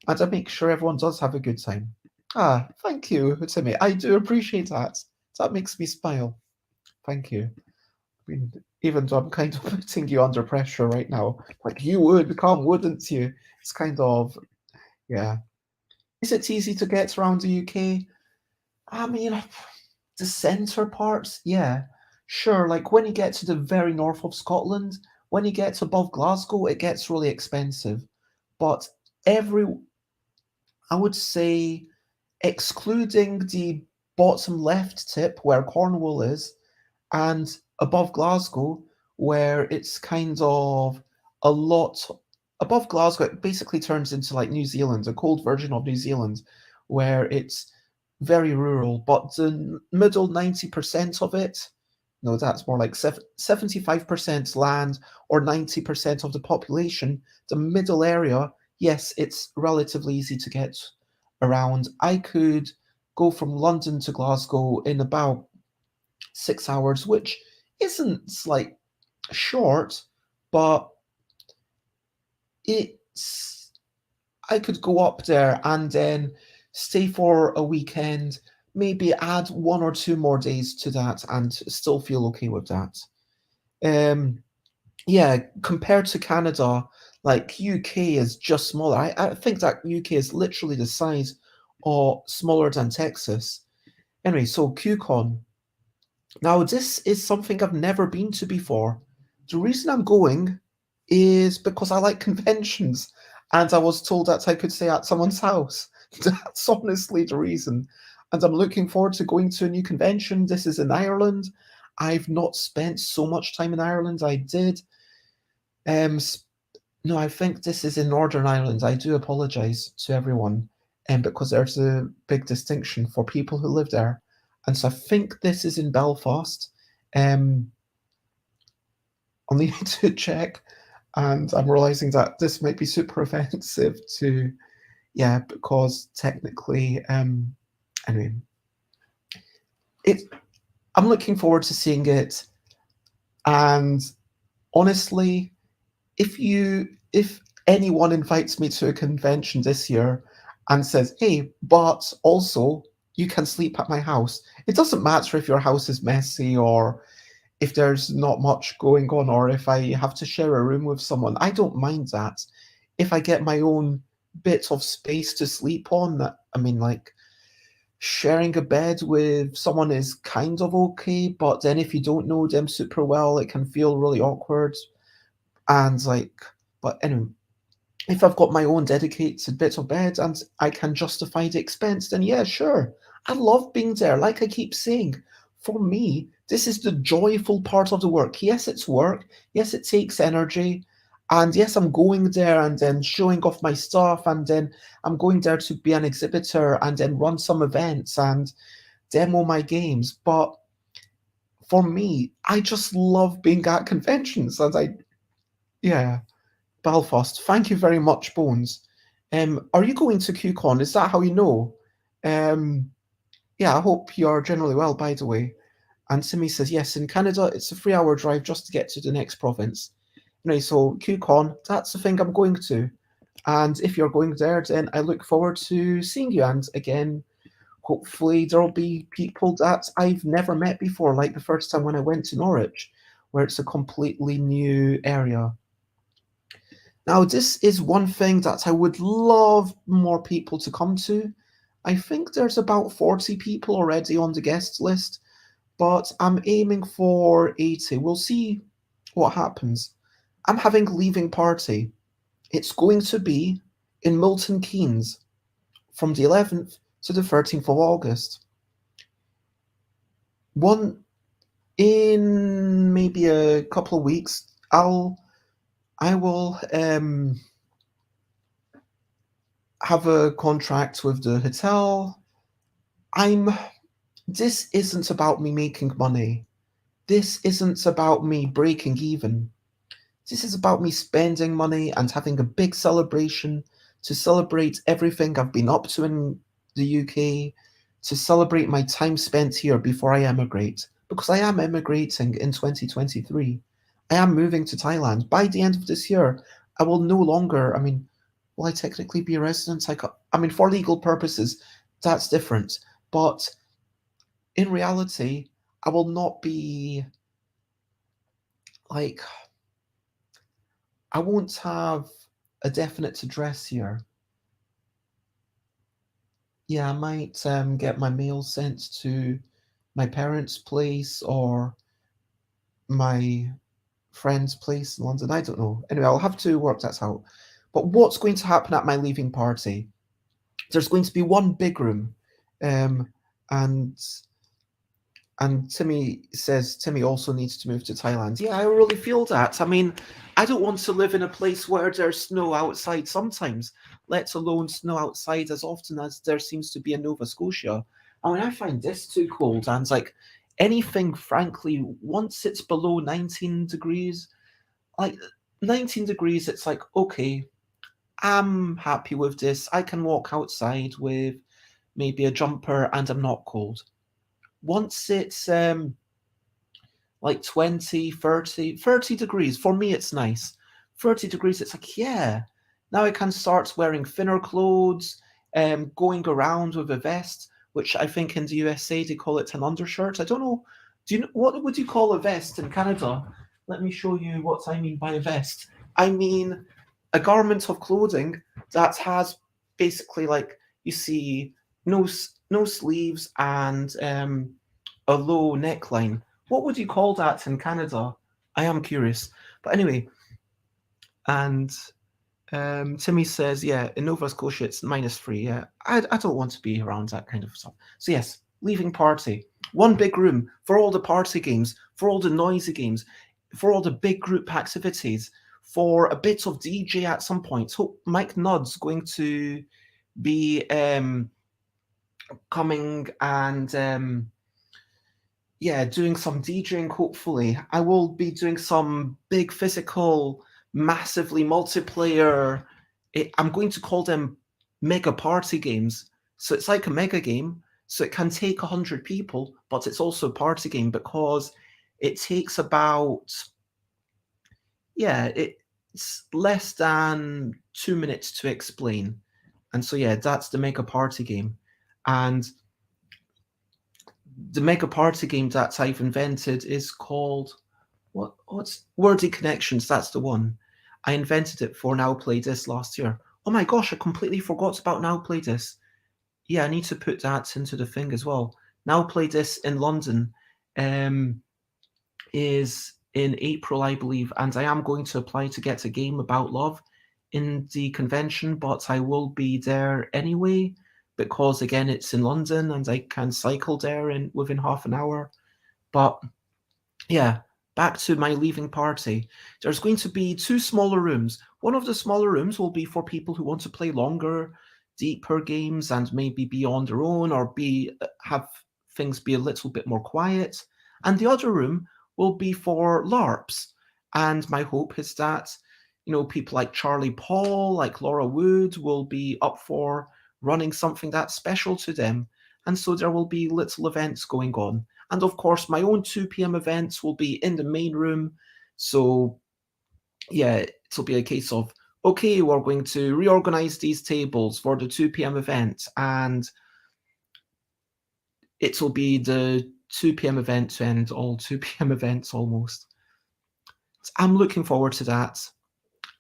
And I make sure everyone does have a good time. Ah, thank you, Timmy. I do appreciate that. That makes me smile. Thank you. I mean, even though I'm kind of putting you under pressure right now, like you would come, wouldn't you? It's kind of, yeah. Is it easy to get around the UK? I mean, the centre parts, yeah. Sure, like when you get to the very north of Scotland, when you get above Glasgow, it gets really expensive. But every, I would say, excluding the bottom left tip where Cornwall is, and above Glasgow, where it's kind of a lot above Glasgow, it basically turns into like New Zealand, a cold version of New Zealand, where it's very rural. But the middle 90% of it, no, that's more like 75% land or 90% of the population. The middle area, yes, it's relatively easy to get around. I could go from London to Glasgow in about 6 hours, which isn't like short, but it's I could go up there and then stay for a weekend, maybe add 1 or 2 more days to that and still feel okay with that. Yeah, compared to Canada, like UK is just smaller. I think that UK is literally the size or smaller than Texas. Anyway, so QCon. Now, this is something I've never been to before. The reason I'm going is because I like conventions, and I was told that I could stay at someone's house. That's honestly the reason. And I'm looking forward to going to a new convention. This is in Ireland. I've not spent so much time in Ireland. I did. No, I think this is in Northern Ireland. I do apologise to everyone, because there's a big distinction for people who live there. And so I think this is in Belfast. I'll need to check. And I'm realising that this might be super offensive to, yeah, because technically, anyway, I'm looking forward to seeing it. And honestly, if anyone invites me to a convention this year and says, hey, but also you can sleep at my house, it doesn't matter if your house is messy or if there's not much going on or if I have to share a room with someone. I don't mind that. If I get my own bit of space to sleep on, I mean, like, sharing a bed with someone is kind of okay, but then if you don't know them super well, it can feel really awkward. And like, but anyway, if I've got my own dedicated bit of bed and I can justify the expense, then yeah, sure. I love being there. Like I keep saying, for me, this is the joyful part of the work. Yes, it's work. Yes, it takes energy. And yes, I'm going there and then showing off my stuff. And then I'm going there to be an exhibitor and then run some events and demo my games. But for me, I just love being at conventions, and yeah, Belfast. Thank you very much, Bones. Are you going to QCon? Is that how you know? Yeah, I hope you're generally well, by the way. And Simi says, yes, in Canada, it's a 3-hour drive just to get to the next province. Anyway, so QCon, that's the thing I'm going to. And if you're going there, then I look forward to seeing you. And again, hopefully there'll be people that I've never met before, like the first time when I went to Norwich, where it's a completely new area. Now, this is one thing that I would love more people to come to. I think there's about 40 people already on the guest list, but I'm aiming for 80. We'll see what happens. I'm having a leaving party. It's going to be in Milton Keynes from the 11th to the 13th of August. In maybe a couple of weeks, I will have a contract with the hotel. This isn't about me making money. This isn't about me breaking even. This is about me spending money and having a big celebration to celebrate everything I've been up to in the UK, to celebrate my time spent here before I emigrate. Because I am emigrating in 2023. I am moving to Thailand. By the end of this year, I will no longer, will I technically be a resident? For legal purposes, that's different. But in reality, I will not be, I won't have a definite address here. Yeah, I might get my mail sent to my parents' place or my friend's place in London. I don't know. Anyway, I'll have to work that out. But what's going to happen at my leaving party? There's going to be one big room, and Timmy says Timmy also needs to move to Thailand. Yeah, I really feel that. I don't want to live in a place where there's snow outside sometimes, let alone snow outside as often as there seems to be in Nova Scotia. I find this too cold, and anything, frankly, once it's below 19 degrees, 19 degrees, it's okay, I'm happy with this. I can walk outside with maybe a jumper and I'm not cold. Once it's 20, 30 degrees, for me it's nice. 30 degrees, it's yeah. Now I can start wearing thinner clothes, going around with a vest, which I think in the USA they call it an undershirt. I don't know. What would you call a vest in Canada? Let me show you what I mean by a vest. I mean a garment of clothing that has basically you see no sleeves and a low neckline. What would you call that in Canada? I am curious. But anyway, and Timmy says, yeah, in Nova Scotia it's -3. Yeah, I don't want to be around that kind of stuff. So yes, leaving party. One big room for all the party games, for all the noisy games, for all the big group activities, for a bit of DJ at some point. So Mike Nudd's going to be coming and doing some DJing, hopefully. I will be doing some big physical, massively multiplayer, I'm going to call them mega party games. So it's like a mega game. So it can take 100 people, but it's also a party game because it takes about, it's less than 2 minutes to explain. And so, that's the mega party game. And the mega party game that I've invented is called, what's Wordy Connections, that's the one. I invented it for Now Play This last year. Oh my gosh, I completely forgot about Now Play This. Yeah, I need to put that into the thing as well. Now Play This in London is in April, I believe, and I am going to apply to get a game about love in the convention, but I will be there anyway because, again, it's in London and I can cycle there within half an hour. But yeah, back to my leaving party. There's going to be 2 smaller rooms. One of the smaller rooms will be for people who want to play longer, deeper games and maybe be on their own or have things be a little bit more quiet. and the other room will be for LARPs. And my hope is that, people like Charlie Paul, like Laura Wood will be up for running something that's special to them. And so there will be little events going on. And of course, my own 2 p.m. events will be in the main room. So yeah, it'll be a case of, okay, we're going to reorganize these tables for the 2 p.m. event, and it'll be the 2 p.m. event to end all 2 p.m. events almost. So I'm looking forward to that.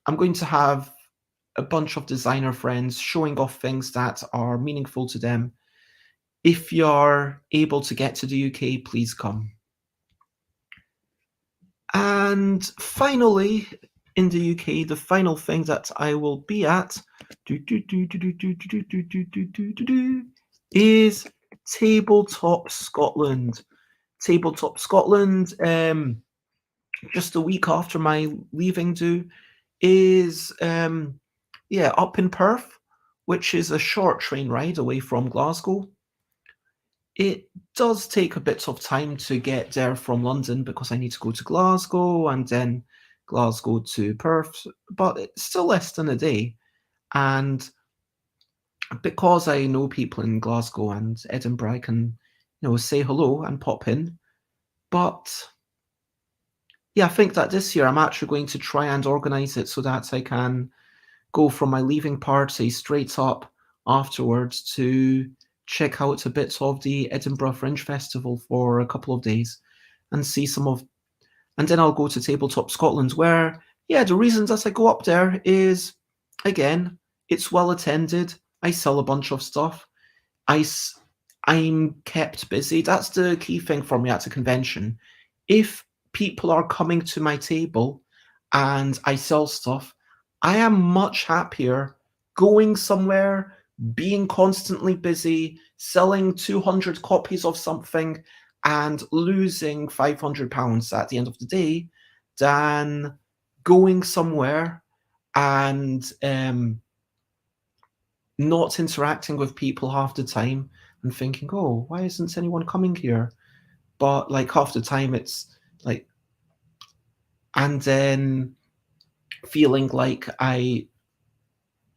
I'm going to have a bunch of designer friends showing off things that are meaningful to them. If you're able to get to the UK, please come. And finally, in the UK, the final thing that I will be at is Tabletop Scotland. Tabletop Scotland, just a week after my leaving do, is up in Perth, which is a short train ride away from Glasgow. It does take a bit of time to get there from London because I need to go to Glasgow and then Glasgow to Perth, but it's still less than a day. And because I know people in Glasgow and Edinburgh, I can, say hello and pop in. But yeah, I think that this year I'm actually going to try and organise it so that I can go from my leaving party straight up afterwards to check out a bit of the Edinburgh Fringe Festival for a couple of days and see and then I'll go to Tabletop Scotland, where, the reason that I go up there is, again, it's well attended. I sell a bunch of stuff. I'm kept busy. That's the key thing for me at a convention. If people are coming to my table and I sell stuff, I am much happier going somewhere, being constantly busy, selling 200 copies of something and losing £500 at the end of the day than going somewhere and not interacting with people half the time and thinking, oh, why isn't anyone coming here? But like half the time it's like, and then feeling like I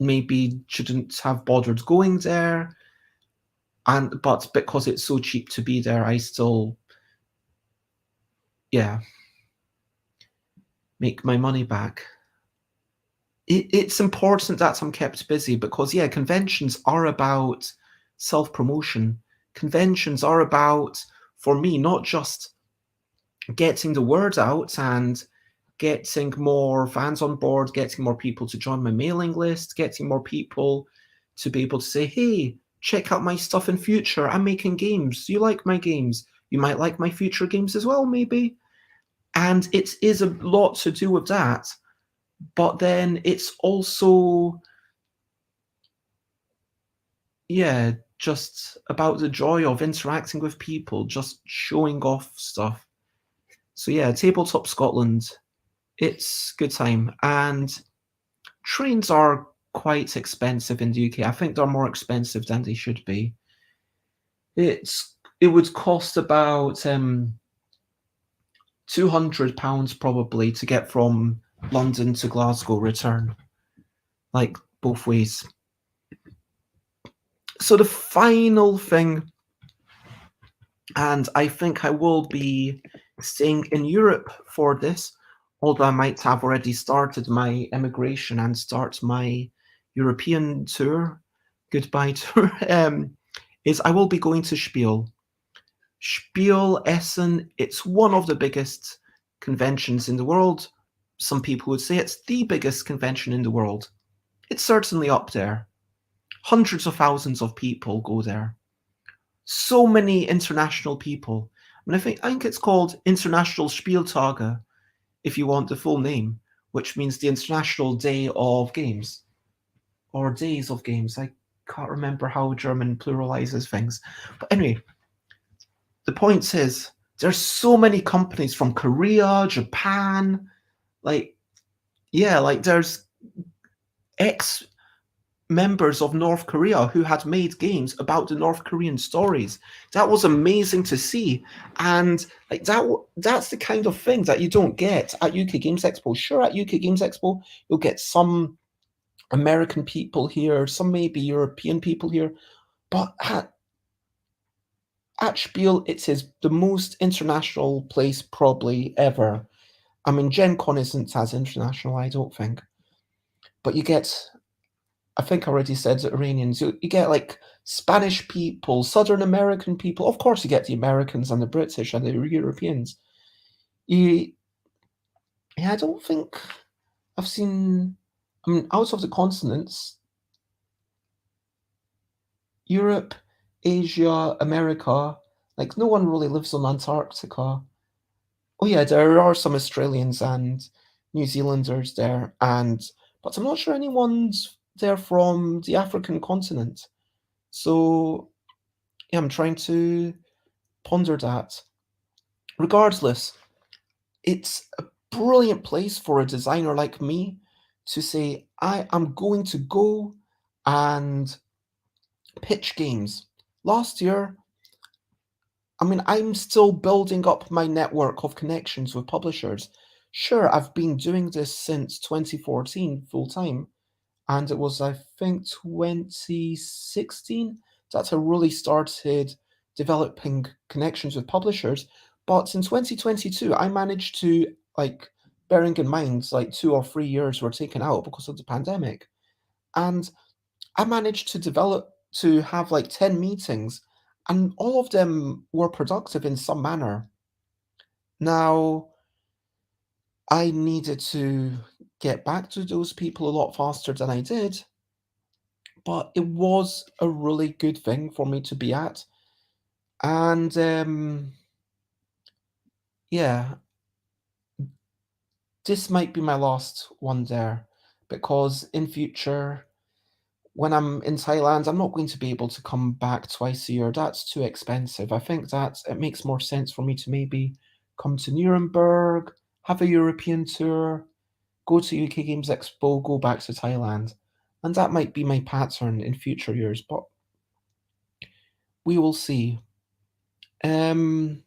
maybe shouldn't have bothered going there, but because it's so cheap to be there, I still make my money back. It's important that I'm kept busy because conventions are about self-promotion. Conventions are about, for me, not just getting the word out and getting more fans on board, getting more people to join my mailing list, getting more people to be able to say, hey, check out my stuff in future. I'm making games. You like my games? You might like my future games as well, maybe. And it is a lot to do with that. But then it's also, just about the joy of interacting with people, just showing off stuff. So Tabletop Scotland, it's good time. And trains are quite expensive in the UK. I think they're more expensive than they should be. It would cost about £200 probably to get from London to Glasgow return, like both ways. So the final thing, and I think I will be staying in Europe for this, although I might have already started my emigration and start my European tour, goodbye tour, is I will be going to Spiel. Spiel, Essen, it's one of the biggest conventions in the world. Some people would say it's the biggest convention in the world. It's certainly up there. Hundreds of thousands of people go there. So many international people. I mean, I think it's called International Spieltage, if you want the full name, which means the International Day of Games, or Days of Games. I can't remember how German pluralizes things. But anyway, the point is, there's so many companies from Korea, Japan, there's members of North Korea who had made games about the North Korean stories. That was amazing to see, and like that's the kind of thing that you don't get at UK Games Expo. Sure, at UK Games Expo you'll get some American people here, some maybe European people here, but at Spiel it is the most international place probably ever. I mean, Gen Con isn't as international, I don't think, but you get, I think I already said the Iranians. You get like Spanish people, Southern American people. Of course, you get the Americans and the British and the Europeans. Yeah, I don't think I've seen. I mean, out of the continents, Europe, Asia, America, like no one really lives on Antarctica. Oh yeah, there are some Australians and New Zealanders there, but I'm not sure anyone's there from the African continent. So yeah, I'm trying to ponder that. Regardless, it's a brilliant place for a designer like me to say, I am going to go and pitch games. Last year, I mean, I'm still building up my network of connections with publishers. Sure, I've been doing this since 2014 full time, and it was, I think, 2016 that I really started developing connections with publishers. But in 2022, I managed to, like, bearing in mind, like 2 or 3 years were taken out because of the pandemic, and I managed to have like 10 meetings, and all of them were productive in some manner. Now, I needed to get back to those people a lot faster than I did, but it was a really good thing for me to be at. And yeah, this might be my last one there because in future, when I'm in Thailand, I'm not going to be able to come back twice a year. That's too expensive. I think that it makes more sense for me to maybe come to Nuremberg, have a European tour, go to UK Games Expo, go back to Thailand. And that might be my pattern in future years, but we will see. Um,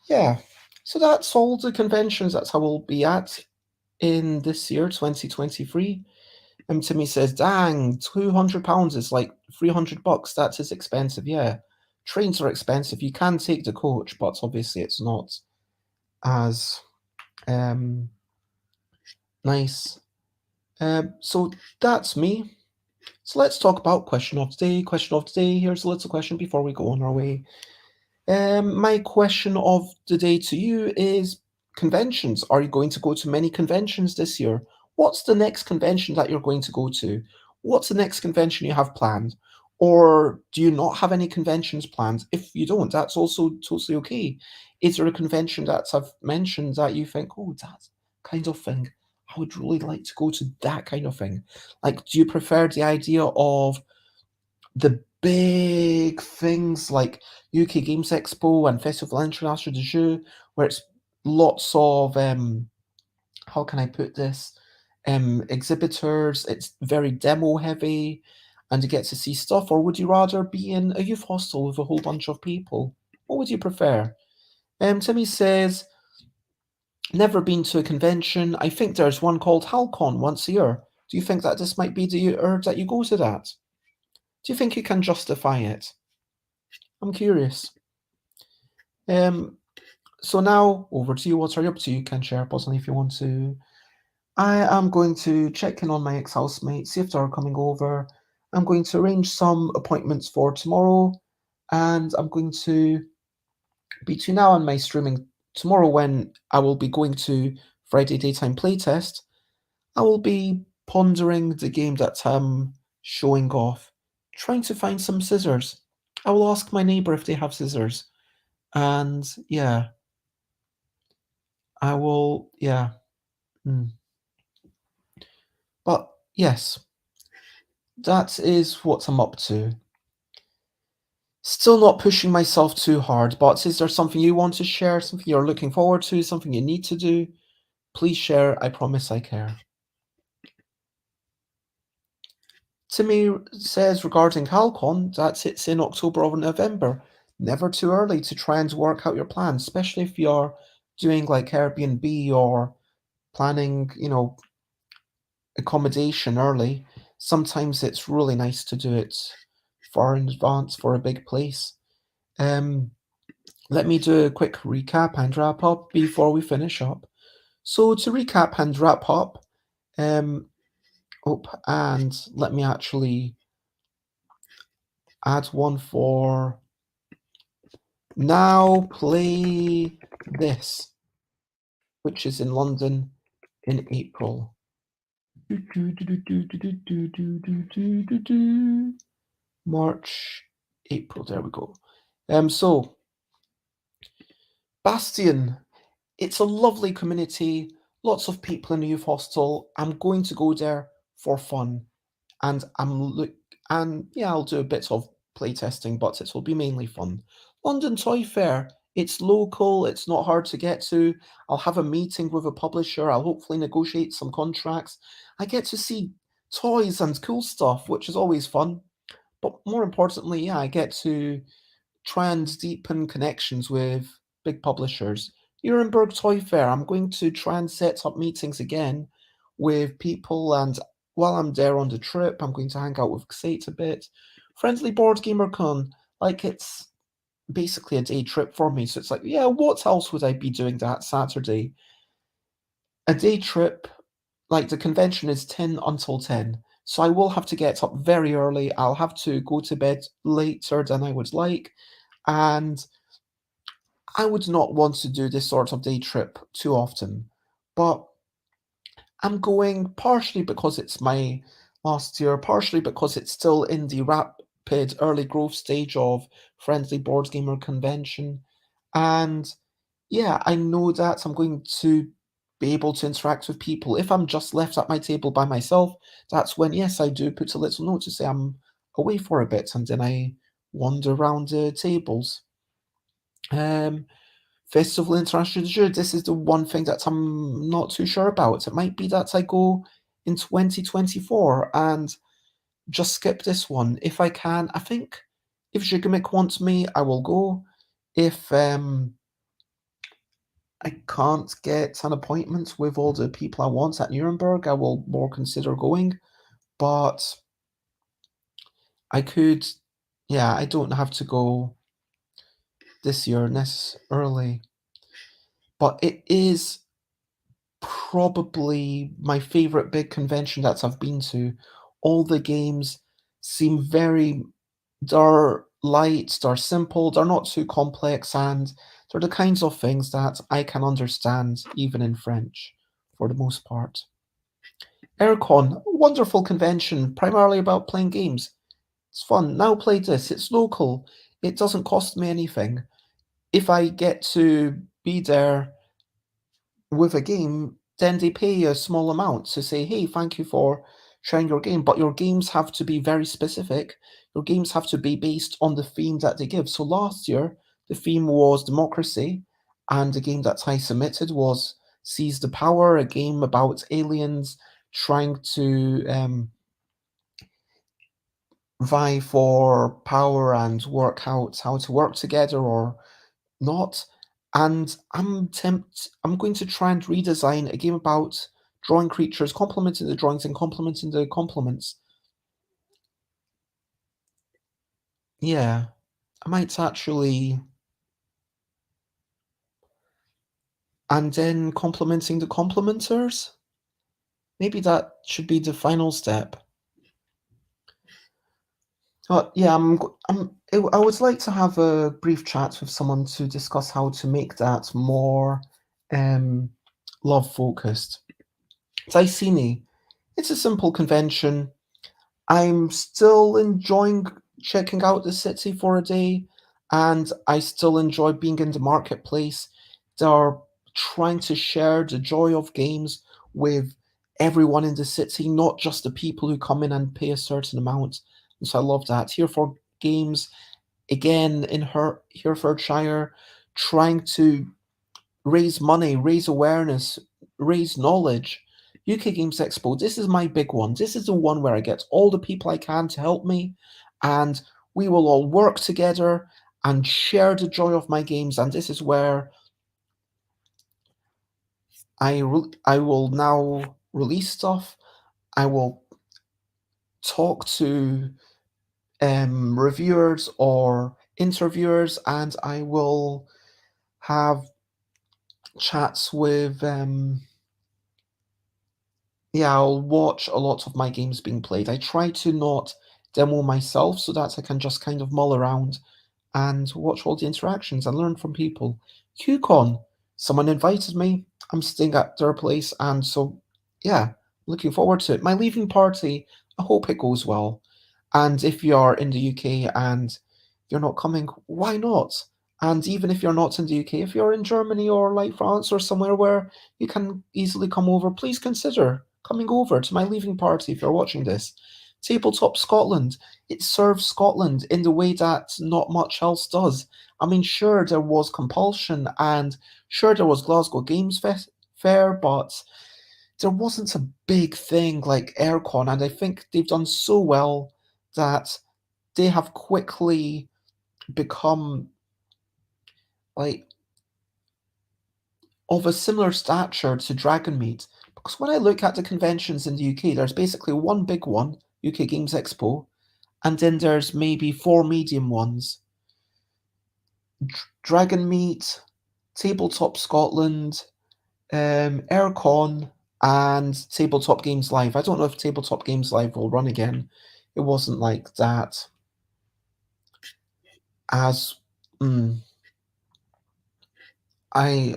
yeah, so that's all the conventions that I will be at in this year, 2023. Timmy says, dang, £200 is like $300. That is expensive. Yeah, trains are expensive. You can take the coach, but obviously it's not as nice. So that's me. So let's talk about question of the day. Question of the day. Here's a little question before we go on our way. My question of the day to you is conventions. Are you going to go to many conventions this year? What's the next convention that you're going to go to? What's the next convention you have planned? Or do you not have any conventions planned? If you don't, that's also totally okay. Is there a convention that I've mentioned that you think, oh, that kind of thing, I would really like to go to that kind of thing? Like, do you prefer the idea of the big things like UK Games Expo and Festival International de Jeux, where it's lots of how can I put this? Exhibitors, it's very demo heavy and you get to see stuff, or would you rather be in a youth hostel with a whole bunch of people? What would you prefer? Timmy says, never been to a convention. I think there's one called Halcon once a year. Do you think that this might be the year that you go to that? Do you think you can justify it? I'm curious. So now over to you. What are you up to? You can share personally if you want to. I am going to check in on my ex-housemates, see if they're coming over. I'm going to arrange some appointments for tomorrow, and I'm going to between now and my streaming tomorrow when I will be going to Friday Daytime Playtest, I will be pondering the game that I'm showing off, trying to find some scissors. I will ask my neighbor if they have scissors. And yeah, I will, yeah. But yes, that is what I'm up to. Still not pushing myself too hard, but is there something you want to share, something you're looking forward to, something you need to do? Please share. I promise I care. Timmy says regarding Halcon that it's in October or November. Never too early to try and work out your plans, especially if you're doing like Airbnb or planning, accommodation early. Sometimes it's really nice to do it far in advance for a big place. Um, Let me do a quick recap and wrap up before we finish up. So to recap and wrap up, um, and let me actually add one for Now Play This, which is in London in April. March, April, there we go. So Bastion, it's a lovely community, lots of people in the youth hostel. I'm going to go there for fun, and I'll do a bit of playtesting, but it will be mainly fun. London Toy Fair, it's local, it's not hard to get to. I'll have a meeting with a publisher, I'll hopefully negotiate some contracts. I get to see toys and cool stuff, which is always fun. But more importantly, yeah, I get to try and deepen connections with big publishers. Nuremberg Toy Fair, I'm going to try and set up meetings again with people, and while I'm there on the trip, I'm going to hang out with Xate a bit. Friendly Board Gamer Con, like it's basically a day trip for me, so it's like, yeah, what else would I be doing that Saturday? A day trip, like the convention is 10 until 10. So I will have to get up very early. I'll have to go to bed later than I would like. And I would not want to do this sort of day trip too often. But I'm going partially because it's my last year, partially because it's still in the rapid early growth stage of Friendly Board Gamer Convention. And yeah, I know that I'm going to be able to interact with people. If I'm just left at my table by myself, that's when, yes, I do put a little note to say I'm away for a bit, and then I wander around the tables. Um, Festival International de Jeu, this is the one thing that I'm not too sure about. It might be that I go in 2024 and just skip this one. If I can, I think if Zhigamic wants me, I will go. If I can't get an appointment with all the people I want at Nuremberg, I will more consider going. But I could, yeah, I don't have to go this year necessarily. But it is probably my favorite big convention that I've been to. All the games seem they're light, they're simple, they're not too complex, and they're the kinds of things that I can understand even in French for the most part. Airecon, wonderful convention, primarily about playing games. It's fun. Now play this, it's local. It doesn't cost me anything. If I get to be there with a game, then they pay a small amount to say, hey, thank you for sharing your game. But your games have to be very specific. Your games have to be based on the theme that they give. So last year, the theme was democracy, and the game that I submitted was Seize the Power, a game about aliens trying to vie for power and work out how to work together or not. And I'm going to try and redesign a game about drawing creatures, complementing the drawings and complementing the complements. Yeah, I might actually, and then complementing the complementers. Maybe that should be the final step. Yeah, I would like to have a brief chat with someone to discuss how to make that more love focused. Diceni, it's a simple convention. I'm still enjoying checking out the city for a day, and I still enjoy being in the marketplace. They're trying to share the joy of games with everyone in the city, not just the people who come in and pay a certain amount. And so I love that. Here for Games, again in Herefordshire, trying to raise money, raise awareness, raise knowledge UK Games Expo, this is my big one. This is the one where I get all the people I can to help me, and we will all work together and share the joy of my games. And this is where I will now release stuff. I will talk to reviewers or interviewers, and I will have chats with I'll watch a lot of my games being played. I try to not demo myself so that I can just kind of mull around and watch all the interactions and learn from people. QCon, someone invited me. I'm staying at their place, and so yeah, looking forward to it. My leaving party, I hope it goes well. And if you're in the UK and you're not coming, why not? And even if you're not in the UK, if you're in Germany or like France or somewhere where you can easily come over, please consider coming over to my leaving party if you're watching this. Tabletop Scotland, it serves Scotland in the way that not much else does. I mean, sure, there was compulsion, and sure, there was Glasgow Games Fair, but there wasn't a big thing like Airecon, and I think they've done so well that they have quickly become like of a similar stature to Dragonmeet. Because when I look at the conventions in the UK, there's basically one big one, UK Games Expo, and then there's maybe 4 medium ones. Dragonmeet, Tabletop Scotland, Airecon, and Tabletop Games Live. I don't know if Tabletop Games Live will run again. It wasn't like that as I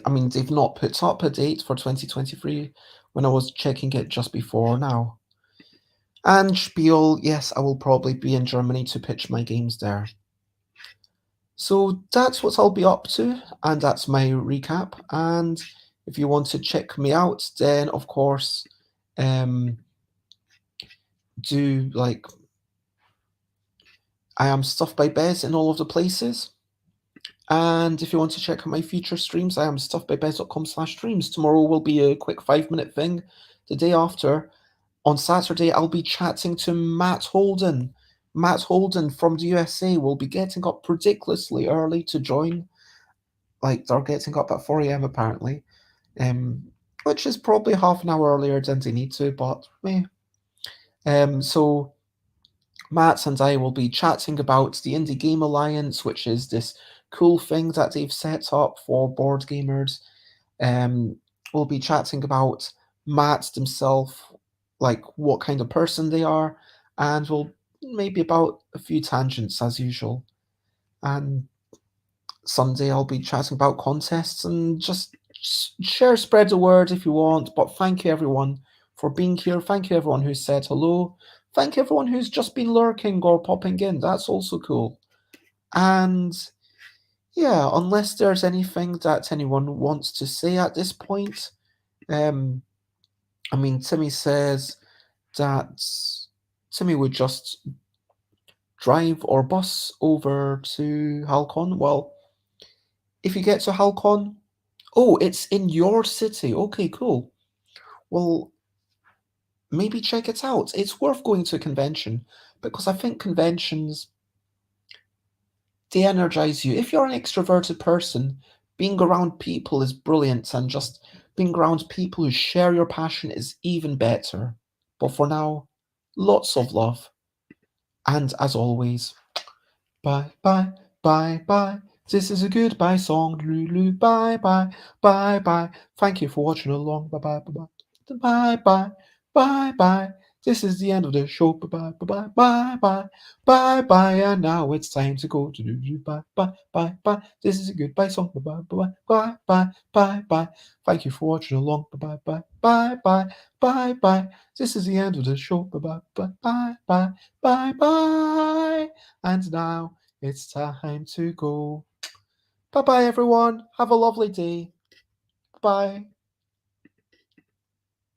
mean, they've not put up a date for 2023 when I was checking it just before now. And Spiel, yes, I will probably be in Germany to pitch my games there. So that's what I'll be up to, and that's my recap. And if you want to check me out, then of course, do like I am Stuff by Bez in all of the places. And if you want to check out my future streams, I am stuffbybez.com/streams. Tomorrow will be a quick 5-minute thing. The day after, on Saturday, I'll be chatting to Matt Holden. Matt Holden from the USA will be getting up ridiculously early to join. Like, they're getting up at 4 a.m. apparently, which is probably half an hour earlier than they need to, but so Matt and I will be chatting about the Indie Game Alliance, which is this cool thing that they've set up for board gamers. We'll be chatting about Matt themselves, like what kind of person they are, and we'll maybe about a few tangents as usual. And Sunday I'll be chatting about contests and just spread the word if you want. But thank you everyone for being here. Thank you everyone who said hello. Thank you everyone who's just been lurking or popping in. That's also cool. And yeah, unless there's anything that anyone wants to say at this point, I mean, Timmy says that Timmy would just drive or bus over to Halcon. Well, if you get to Halcon, oh, it's in your city. Okay, cool. Well, maybe check it out. It's worth going to a convention because I think conventions, they energize you. If you're an extroverted person, being around people is brilliant, and just being around people who share your passion is even better. But for now, lots of love. And as always, bye, bye, bye, bye. This is a goodbye song. Lulu, bye, bye, bye, bye. Thank you for watching along. Bye, bye, bye, bye. Bye, bye, bye, bye. This is the end of the show. Bye, bye, bye, bye, bye, bye, bye. And now it's time to go to Lulu. Bye, bye, bye, bye. This is a goodbye song. Bye, bye, bye, bye, bye, bye, bye. Thank you for watching along. Bye, bye, bye, bye, bye, bye. This is the end of the show. Bye, bye, bye, bye, bye, bye, bye. And now it's time to go. Bye bye, everyone. Have a lovely day. Bye.